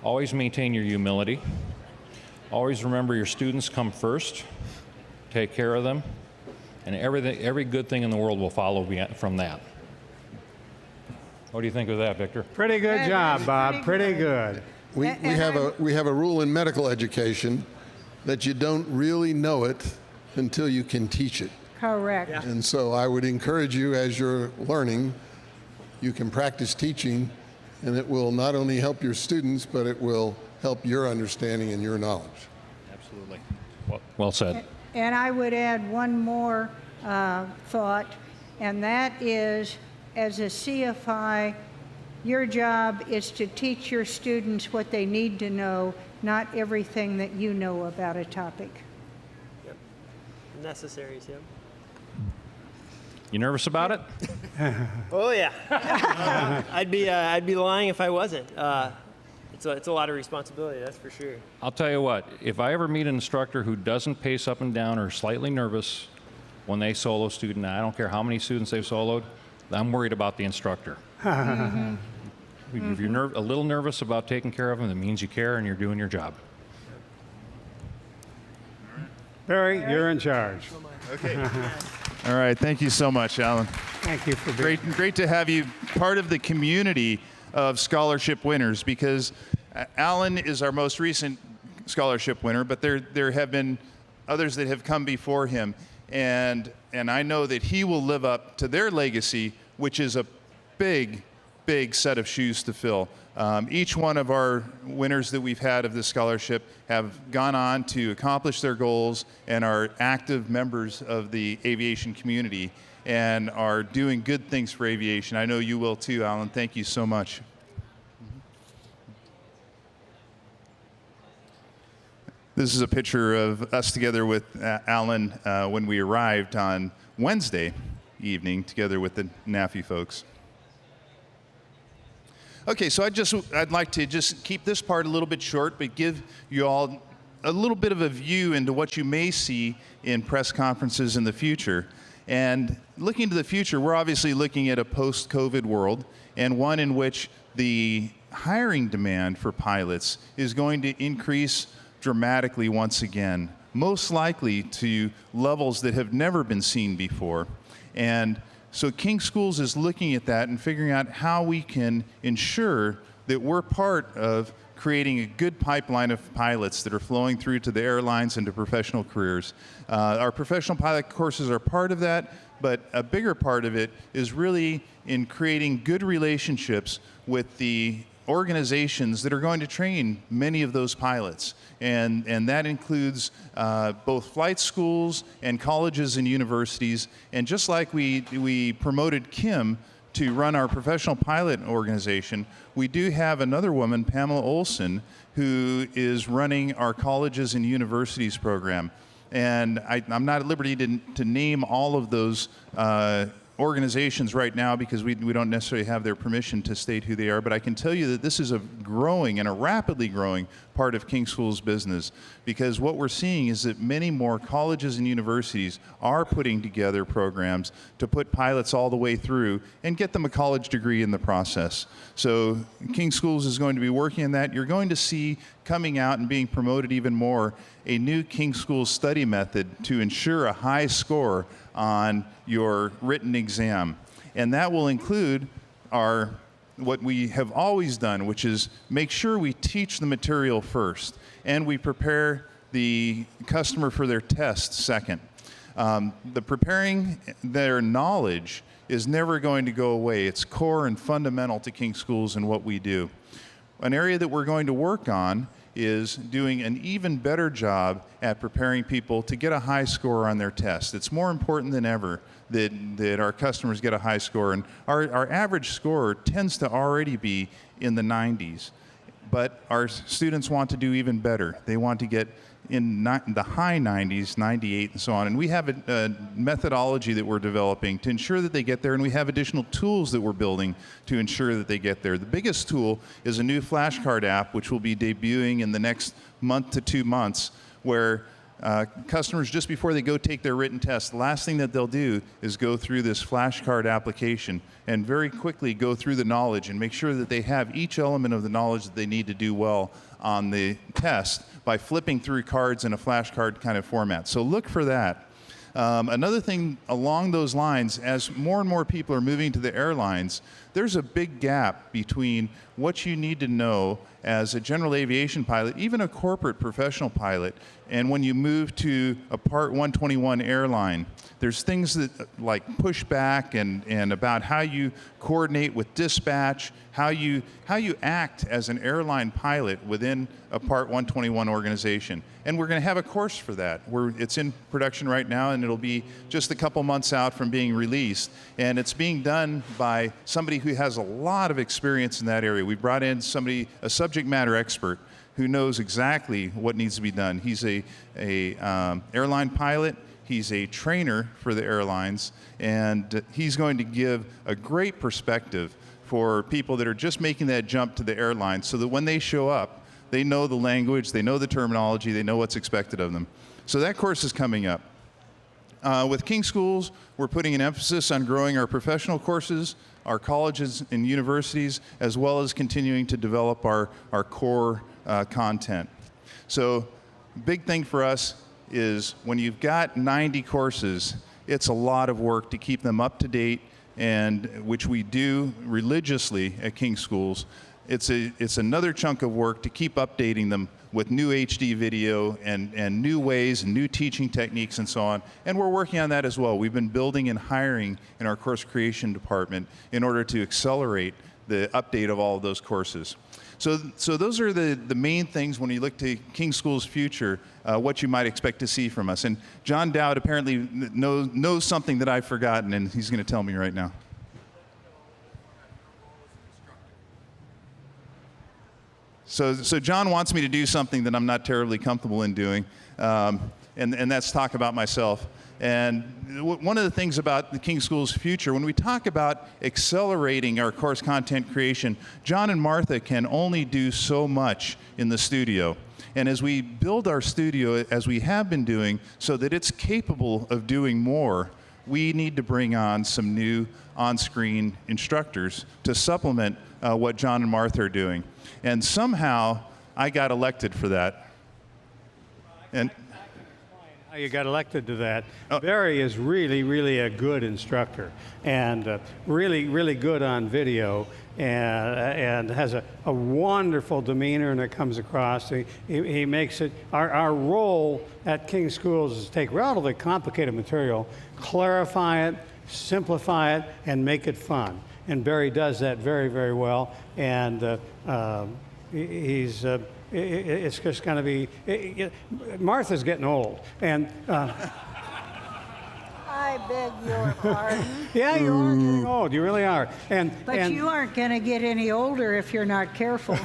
Speaker 9: Always maintain your humility. Always remember your students come first. Take care of them. And every good thing in the world will follow from that. What do you think of that, Victor?
Speaker 2: Pretty good
Speaker 3: That
Speaker 2: job,
Speaker 3: is
Speaker 2: Bob. Pretty good.
Speaker 12: We have a rule in medical education that you don't really know it until you can teach it.
Speaker 3: Correct.
Speaker 12: And so I would encourage you, as you're learning, you can practice teaching, and it will not only help your students, but it will help your understanding and your knowledge.
Speaker 9: Absolutely. Well said.
Speaker 3: And I would add one more thought, and that is, as a CFI, your job is to teach your students what they need to know, not everything that you know about a topic.
Speaker 11: Yep. Necessaries, yep.
Speaker 9: You nervous about it?
Speaker 11: Oh yeah. I'd be lying if I wasn't. It's a lot of responsibility, that's for sure.
Speaker 9: I'll tell you what, if I ever meet an instructor who doesn't pace up and down or is slightly nervous when they solo student, I don't care how many students they've soloed, I'm worried about the instructor.
Speaker 3: Mm-hmm.
Speaker 9: If you're a little nervous about taking care of them, it means you care and you're doing your job.
Speaker 2: Barry, you're in charge.
Speaker 8: Okay. All right. Thank you so much, Alan.
Speaker 2: Thank you for being
Speaker 8: Great to have you part of the community of scholarship winners, because Alan is our most recent scholarship winner, but there have been others that have come before him, and I know that he will live up to their legacy, which is a big set of shoes to fill. Each one of our winners that we've had of this scholarship have gone on to accomplish their goals and are active members of the aviation community and are doing good things for aviation. I know you will too, Alan. Thank you so much. This is a picture of us together with Alan when we arrived on Wednesday evening together with the NAFI folks. Okay, so I'd like to just keep this part a little bit short, but give you all a little bit of a view into what you may see in press conferences in the future. And looking to the future, we're obviously looking at a post-COVID world, and one in which the hiring demand for pilots is going to increase dramatically once again, most likely to levels that have never been seen before. And so King Schools is looking at that and figuring out how we can ensure that we're part of creating a good pipeline of pilots that are flowing through to the airlines and to professional careers. Our professional pilot courses are part of that, but a bigger part of it is really in creating good relationships with the organizations that are going to train many of those pilots. And that includes both flight schools and colleges and universities. And just like we promoted Kim to run our professional pilot organization, we do have another woman, Pamela Olson, who is running our colleges and universities program. And I'm not at liberty to name all of those organizations right now because we don't necessarily have their permission to state who they are, but I can tell you that this is a growing and a rapidly growing part of King School's business, because what we're seeing is that many more colleges and universities are putting together programs to put pilots all the way through and get them a college degree in the process. So King Schools is going to be working on that. You're going to see coming out and being promoted even more a new King Schools study method to ensure a high score on your written exam. And that will include what we have always done, which is make sure we teach the material first and we prepare the customer for their test second. The preparing their knowledge is never going to go away. It's core and fundamental to King Schools and what we do. An area that we're going to work on is doing an even better job at preparing people to get a high score on their test. It's more important than ever that our customers get a high score, and our average score tends to already be in the 90s. But our students want to do even better. They want to get in the high 90s, 98 and so on. And we have a methodology that we're developing to ensure that they get there, and we have additional tools that we're building to ensure that they get there. The biggest tool is a new flashcard app, which will be debuting in the next month to 2 months, where customers, just before they go take their written test, the last thing that they'll do is go through this flashcard application and very quickly go through the knowledge and make sure that they have each element of the knowledge that they need to do well on the test by flipping through cards in a flashcard kind of format. So look for that. Another thing along those lines, as more and more people are moving to the airlines, there's a big gap between what you need to know as a general aviation pilot, even a corporate professional pilot, and when you move to a Part 121 airline. There's things that like pushback and about how you coordinate with dispatch, how you act as an airline pilot within a Part 121 organization. And we're going to have a course for that. It's in production right now, and it'll be just a couple months out from being released. And it's being done by somebody who has a lot of experience in that area. We brought in a subject matter expert who knows exactly what needs to be done. He's a airline pilot. He's a trainer for the airlines, and he's going to give a great perspective for people that are just making that jump to the airlines, so that when they show up, they know the language, they know the terminology, they know what's expected of them. So that course is coming up. With King Schools, we're putting an emphasis on growing our professional courses, our colleges and universities, as well as continuing to develop our core content. So big thing for us is when you've got 90 courses, it's a lot of work to keep them up to date, and which we do religiously at King Schools. It's another chunk of work to keep updating them with new HD video and new ways and new teaching techniques and so on. And we're working on that as well. We've been building and hiring in our course creation department in order to accelerate the update of all of those courses. So those are the main things when you look to King School's future, what you might expect to see from us. And John Dowd apparently knows something that I've forgotten, and he's going to tell me right now. So John wants me to do something that I'm not terribly comfortable in doing, and that's talk about myself. And one of the things about the King School's future, when we talk about accelerating our course content creation, John and Martha can only do so much in the studio. And as we build our studio, as we have been doing, so that it's capable of doing more, we need to bring on some new on-screen instructors to supplement what John and Martha are doing. And somehow, I got elected for that. And
Speaker 2: how you got elected to that. Barry is really, really a good instructor, and really, really good on video, and has a wonderful demeanor, and it comes across. He makes it, our role at King Schools is to take relatively complicated material, clarify it, simplify it, and make it fun. And Barry does that very, very well, and it's just going to be, Martha's getting old, and
Speaker 3: I I beg your pardon.
Speaker 2: Yeah, you are getting old. You really are.
Speaker 3: But you aren't going to get any older if you're not careful.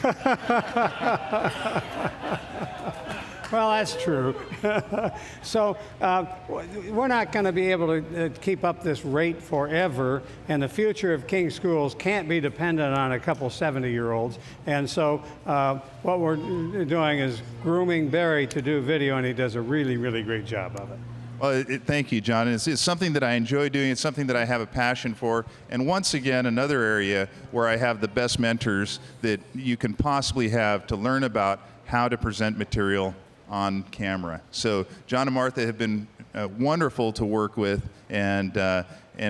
Speaker 2: Well, that's true. So we're not going to be able to keep up this rate forever, and the future of King Schools can't be dependent on a couple 70-year-olds. And so what we're doing is grooming Barry to do video, and he does a really, really great job of it.
Speaker 8: Well, thank you, John. It's something that I enjoy doing. It's something that I have a passion for. And once again, another area where I have the best mentors that you can possibly have to learn about how to present material on camera. So John and Martha have been wonderful to work with, and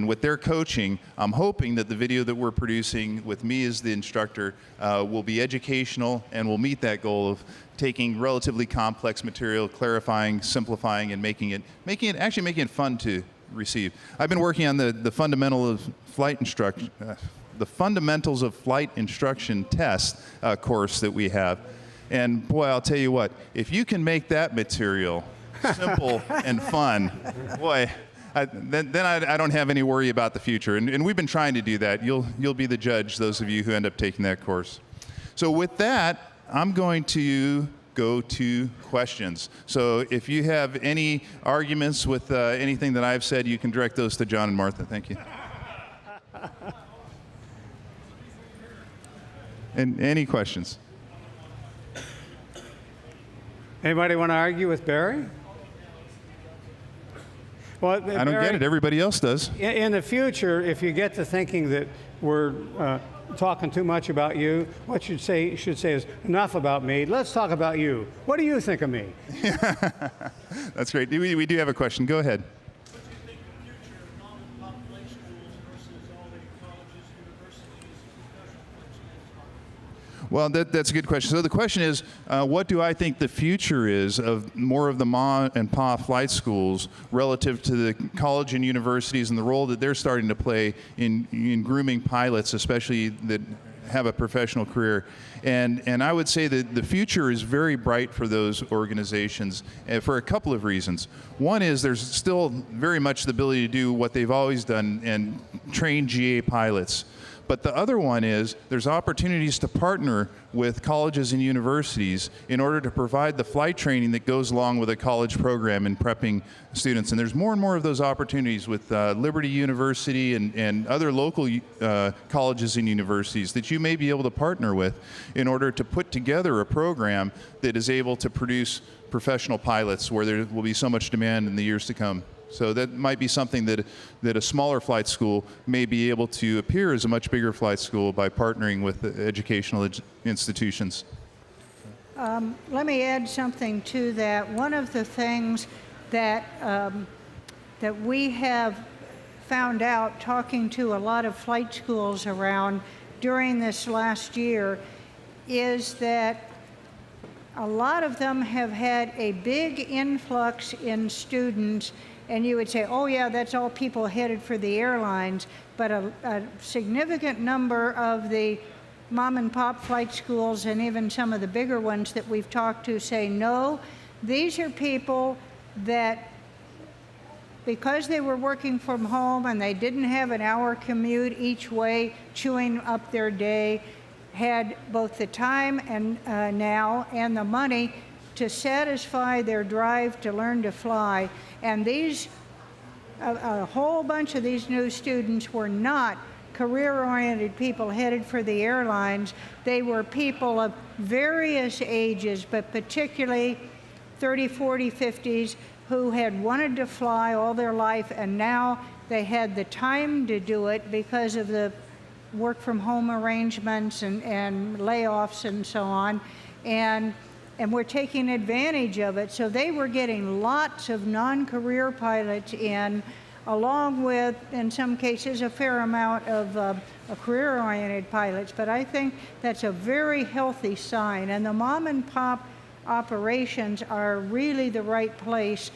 Speaker 8: with their coaching, I'm hoping that the video that we're producing with me as the instructor will be educational and will meet that goal of taking relatively complex material, clarifying, simplifying, and making it fun to receive. I've been working on the fundamentals of flight instruction test course that we have. And boy, I'll tell you what, if you can make that material simple and fun, boy, then I don't have any worry about the future. And we've been trying to do that. You'll be the judge, those of you who end up taking that course. So with that, I'm going to go to questions. So if you have any arguments with anything that I've said, you can direct those to John and Martha. Thank you. And any questions?
Speaker 2: Anybody want to argue with Barry? Well,
Speaker 8: I don't get it. Everybody else does.
Speaker 2: In the future, if you get to thinking that we're talking too much about you, what you should say is enough about me. Let's talk about you. What do you think of me?
Speaker 8: That's great. We do have a question. Go ahead.
Speaker 10: What do you think the future of mom-and-pop flight schools versus all the colleges, universities, professional flight schools are?
Speaker 8: Well, that's a good question. So the question is, what do I think the future is of more of the mom and pop flight schools relative to the college and universities and the role that they're starting to play in grooming pilots, especially that have a professional career. And I would say that the future is very bright for those organizations for a couple of reasons. One is there's still very much the ability to do what they've always done and train GA pilots. But the other one is there's opportunities to partner with colleges and universities in order to provide the flight training that goes along with a college program in prepping students. And there's more and more of those opportunities with Liberty University and other local colleges and universities that you may be able to partner with in order to put together a program that is able to produce professional pilots where there will be so much demand in the years to come. So that might be something that a smaller flight school may be able to appear as a much bigger flight school by partnering with educational institutions.
Speaker 3: Let me add something to that. One of the things that that we have found out talking to a lot of flight schools around during this last year is that a lot of them have had a big influx in students. And you would say, oh yeah, that's all people headed for the airlines. But a significant number of the mom and pop flight schools and even some of the bigger ones that we've talked to say, no, these are people that, because they were working from home and they didn't have an hour commute each way, chewing up their day, had both the time and now and the money to satisfy their drive to learn to fly. And these, a whole bunch of these new students were not career-oriented people headed for the airlines. They were people of various ages, but particularly 30, 40, 50s, who had wanted to fly all their life, and now they had the time to do it because of the work from home arrangements and layoffs and so on. And we're taking advantage of it. So they were getting lots of non-career pilots in, along with, in some cases, a fair amount of career-oriented pilots. But I think that's a very healthy sign. And the mom and pop operations are really the right place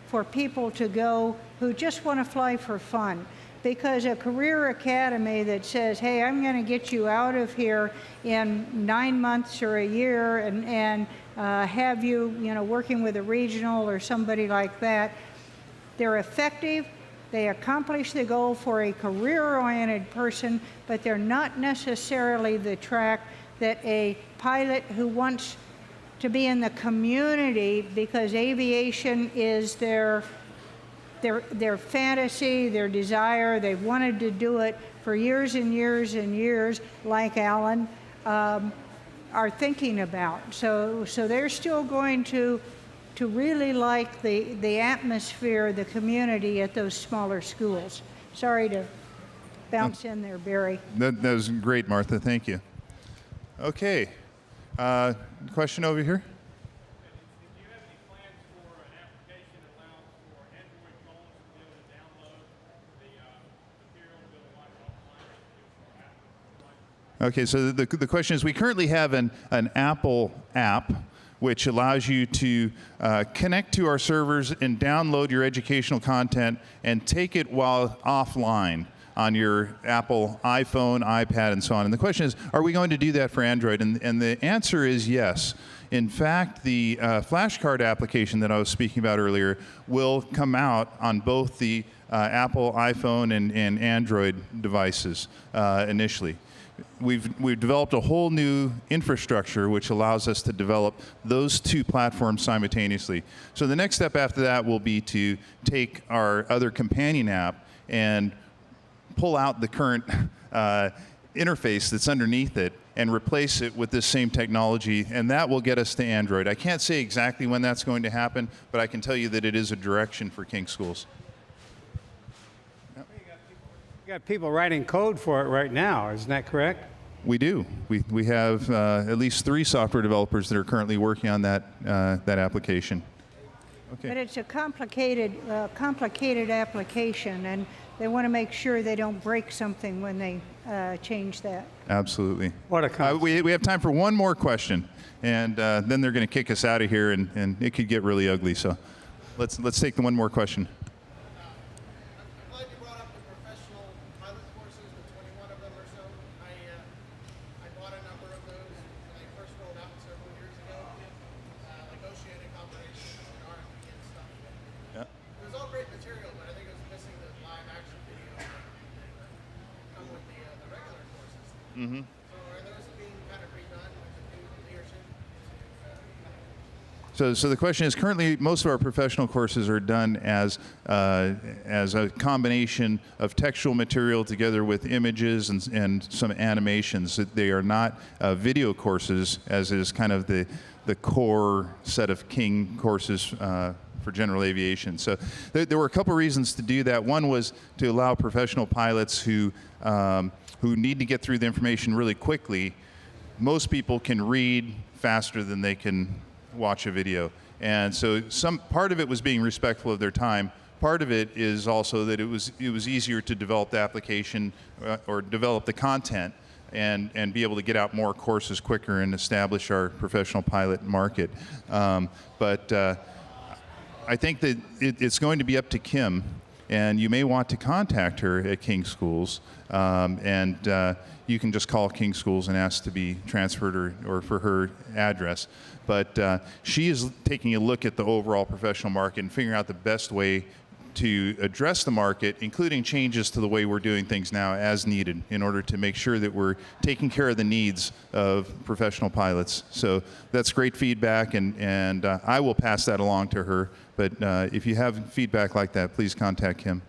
Speaker 3: for people to go who just want to fly for fun. Because a career academy that says, hey, I'm going to get you out of here in 9 months or a year and have you, working with a regional or somebody like that, they're effective, They accomplish the goal for a career-oriented person, but they're not necessarily the track that a pilot who wants to be in the community because aviation is their fantasy, their desire. They've wanted to do it for years and years and years, like Alan, are thinking about. So they're still going to really like the atmosphere, the community at those smaller schools. Sorry to bounce in there, Barry.
Speaker 8: That was great, Martha. Thank you. Okay. Question over here?
Speaker 4: Do you have any plans for an application that allows for Android phones to be able to download the material to be able to watch offline?
Speaker 8: Okay, so the question is, we currently have an Apple app which allows you to connect to our servers and download your educational content and take it while offline on your Apple iPhone, iPad, and so on. And the question is, are we going to do that for Android? And the answer is yes. In fact, the flashcard application that I was speaking about earlier will come out on both the Apple iPhone and Android devices initially. We've developed a whole new infrastructure which allows us to develop those two platforms simultaneously. So the next step after that will be to take our other companion app and pull out the current interface that's underneath it and replace it with this same technology, and that will get us to Android. I can't say exactly when that's going to happen, but I can tell you that it is a direction for King Schools.
Speaker 2: You got people writing code for it right now, isn't that correct?
Speaker 8: We do. We have at least 3 software developers that are currently working on that application. Okay.
Speaker 3: But it's a complicated application, and they want to make sure they don't break something when they change that.
Speaker 8: Absolutely.
Speaker 2: What a
Speaker 8: we have time for one more question, and then they're going to kick us out of here, and it could get really ugly. So let's take the one more question.
Speaker 6: I'm glad you brought up the professional pilot courses, the 21 of them or so. I bought a number of those when they first rolled out several years ago, like oceanic operations and R&D and stuff.
Speaker 8: Yeah.
Speaker 6: It was all great material, but I think it was missing the live action video that come with the regular courses.
Speaker 8: Mm-hmm.
Speaker 6: So are those being kind of redone with the new leadership?
Speaker 8: So the question is, currently most of our professional courses are done as a combination of textual material together with images and some animations. They are not video courses, as is kind of the core set of King courses for general aviation. So there were a couple reasons to do that. One was to allow professional pilots who need to get through the information really quickly. Most people can read faster than they can watch a video. And so some part of it was being respectful of their time. Part of it is also that it was easier to develop the application or develop the content and be able to get out more courses quicker and establish our professional pilot market. But I think that it's going to be up to Kim, and you may want to contact her at King Schools, and you can just call King Schools and ask to be transferred or for her address. But she is taking a look at the overall professional market and figuring out the best way to address the market, including changes to the way we're doing things now as needed in order to make sure that we're taking care of the needs of professional pilots. So that's great feedback, and I will pass that along to her. But if you have feedback like that, please contact Kim.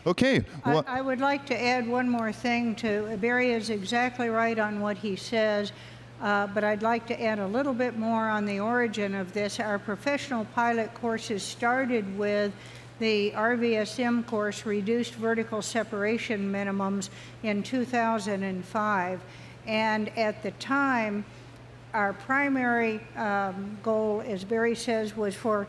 Speaker 8: Okay. Well,
Speaker 3: I would like to add one more thing to, Barry is exactly right on what he says, but I'd like to add a little bit more on the origin of this. Our professional pilot courses started with the RVSM course, Reduced Vertical Separation Minimums, in 2005. And at the time, our primary goal, as Barry says, was for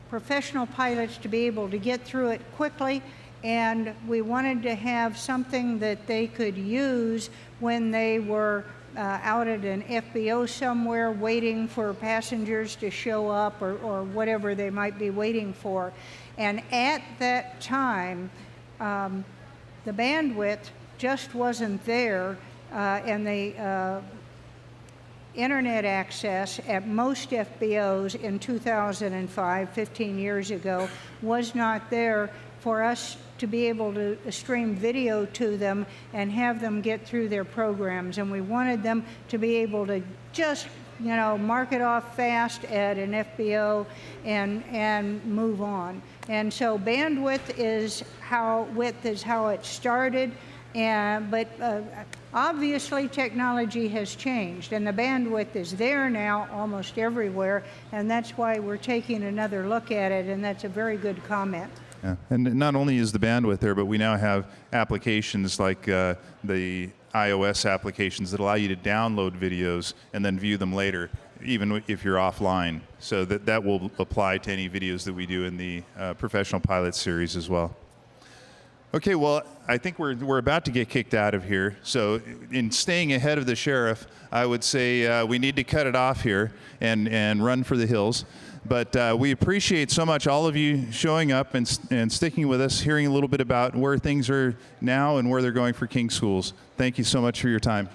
Speaker 3: professional pilots to be able to get through it quickly, and we wanted to have something that they could use when they were out at an FBO somewhere waiting for passengers to show up or whatever they might be waiting for. And at that time, the bandwidth just wasn't there, and the internet access at most FBOs in 2005, 15 years ago, was not there for us to be able to stream video to them and have them get through their programs. And we wanted them to be able to just, you know, mark it off fast at an FBO and move on. And so width is how it started. But obviously technology has changed, and the bandwidth is there now almost everywhere, and that's why we're taking another look at it, and that's a very good comment.
Speaker 8: Yeah. And not only is the bandwidth there, but we now have applications like the iOS applications that allow you to download videos and then view them later, even if you're offline. So that will apply to any videos that we do in the Professional Pilot series as well. Okay, well, I think we're about to get kicked out of here. So in staying ahead of the sheriff, I would say we need to cut it off here and run for the hills. But we appreciate so much all of you showing up and sticking with us, hearing a little bit about where things are now and where they're going for King Schools. Thank you so much for your time.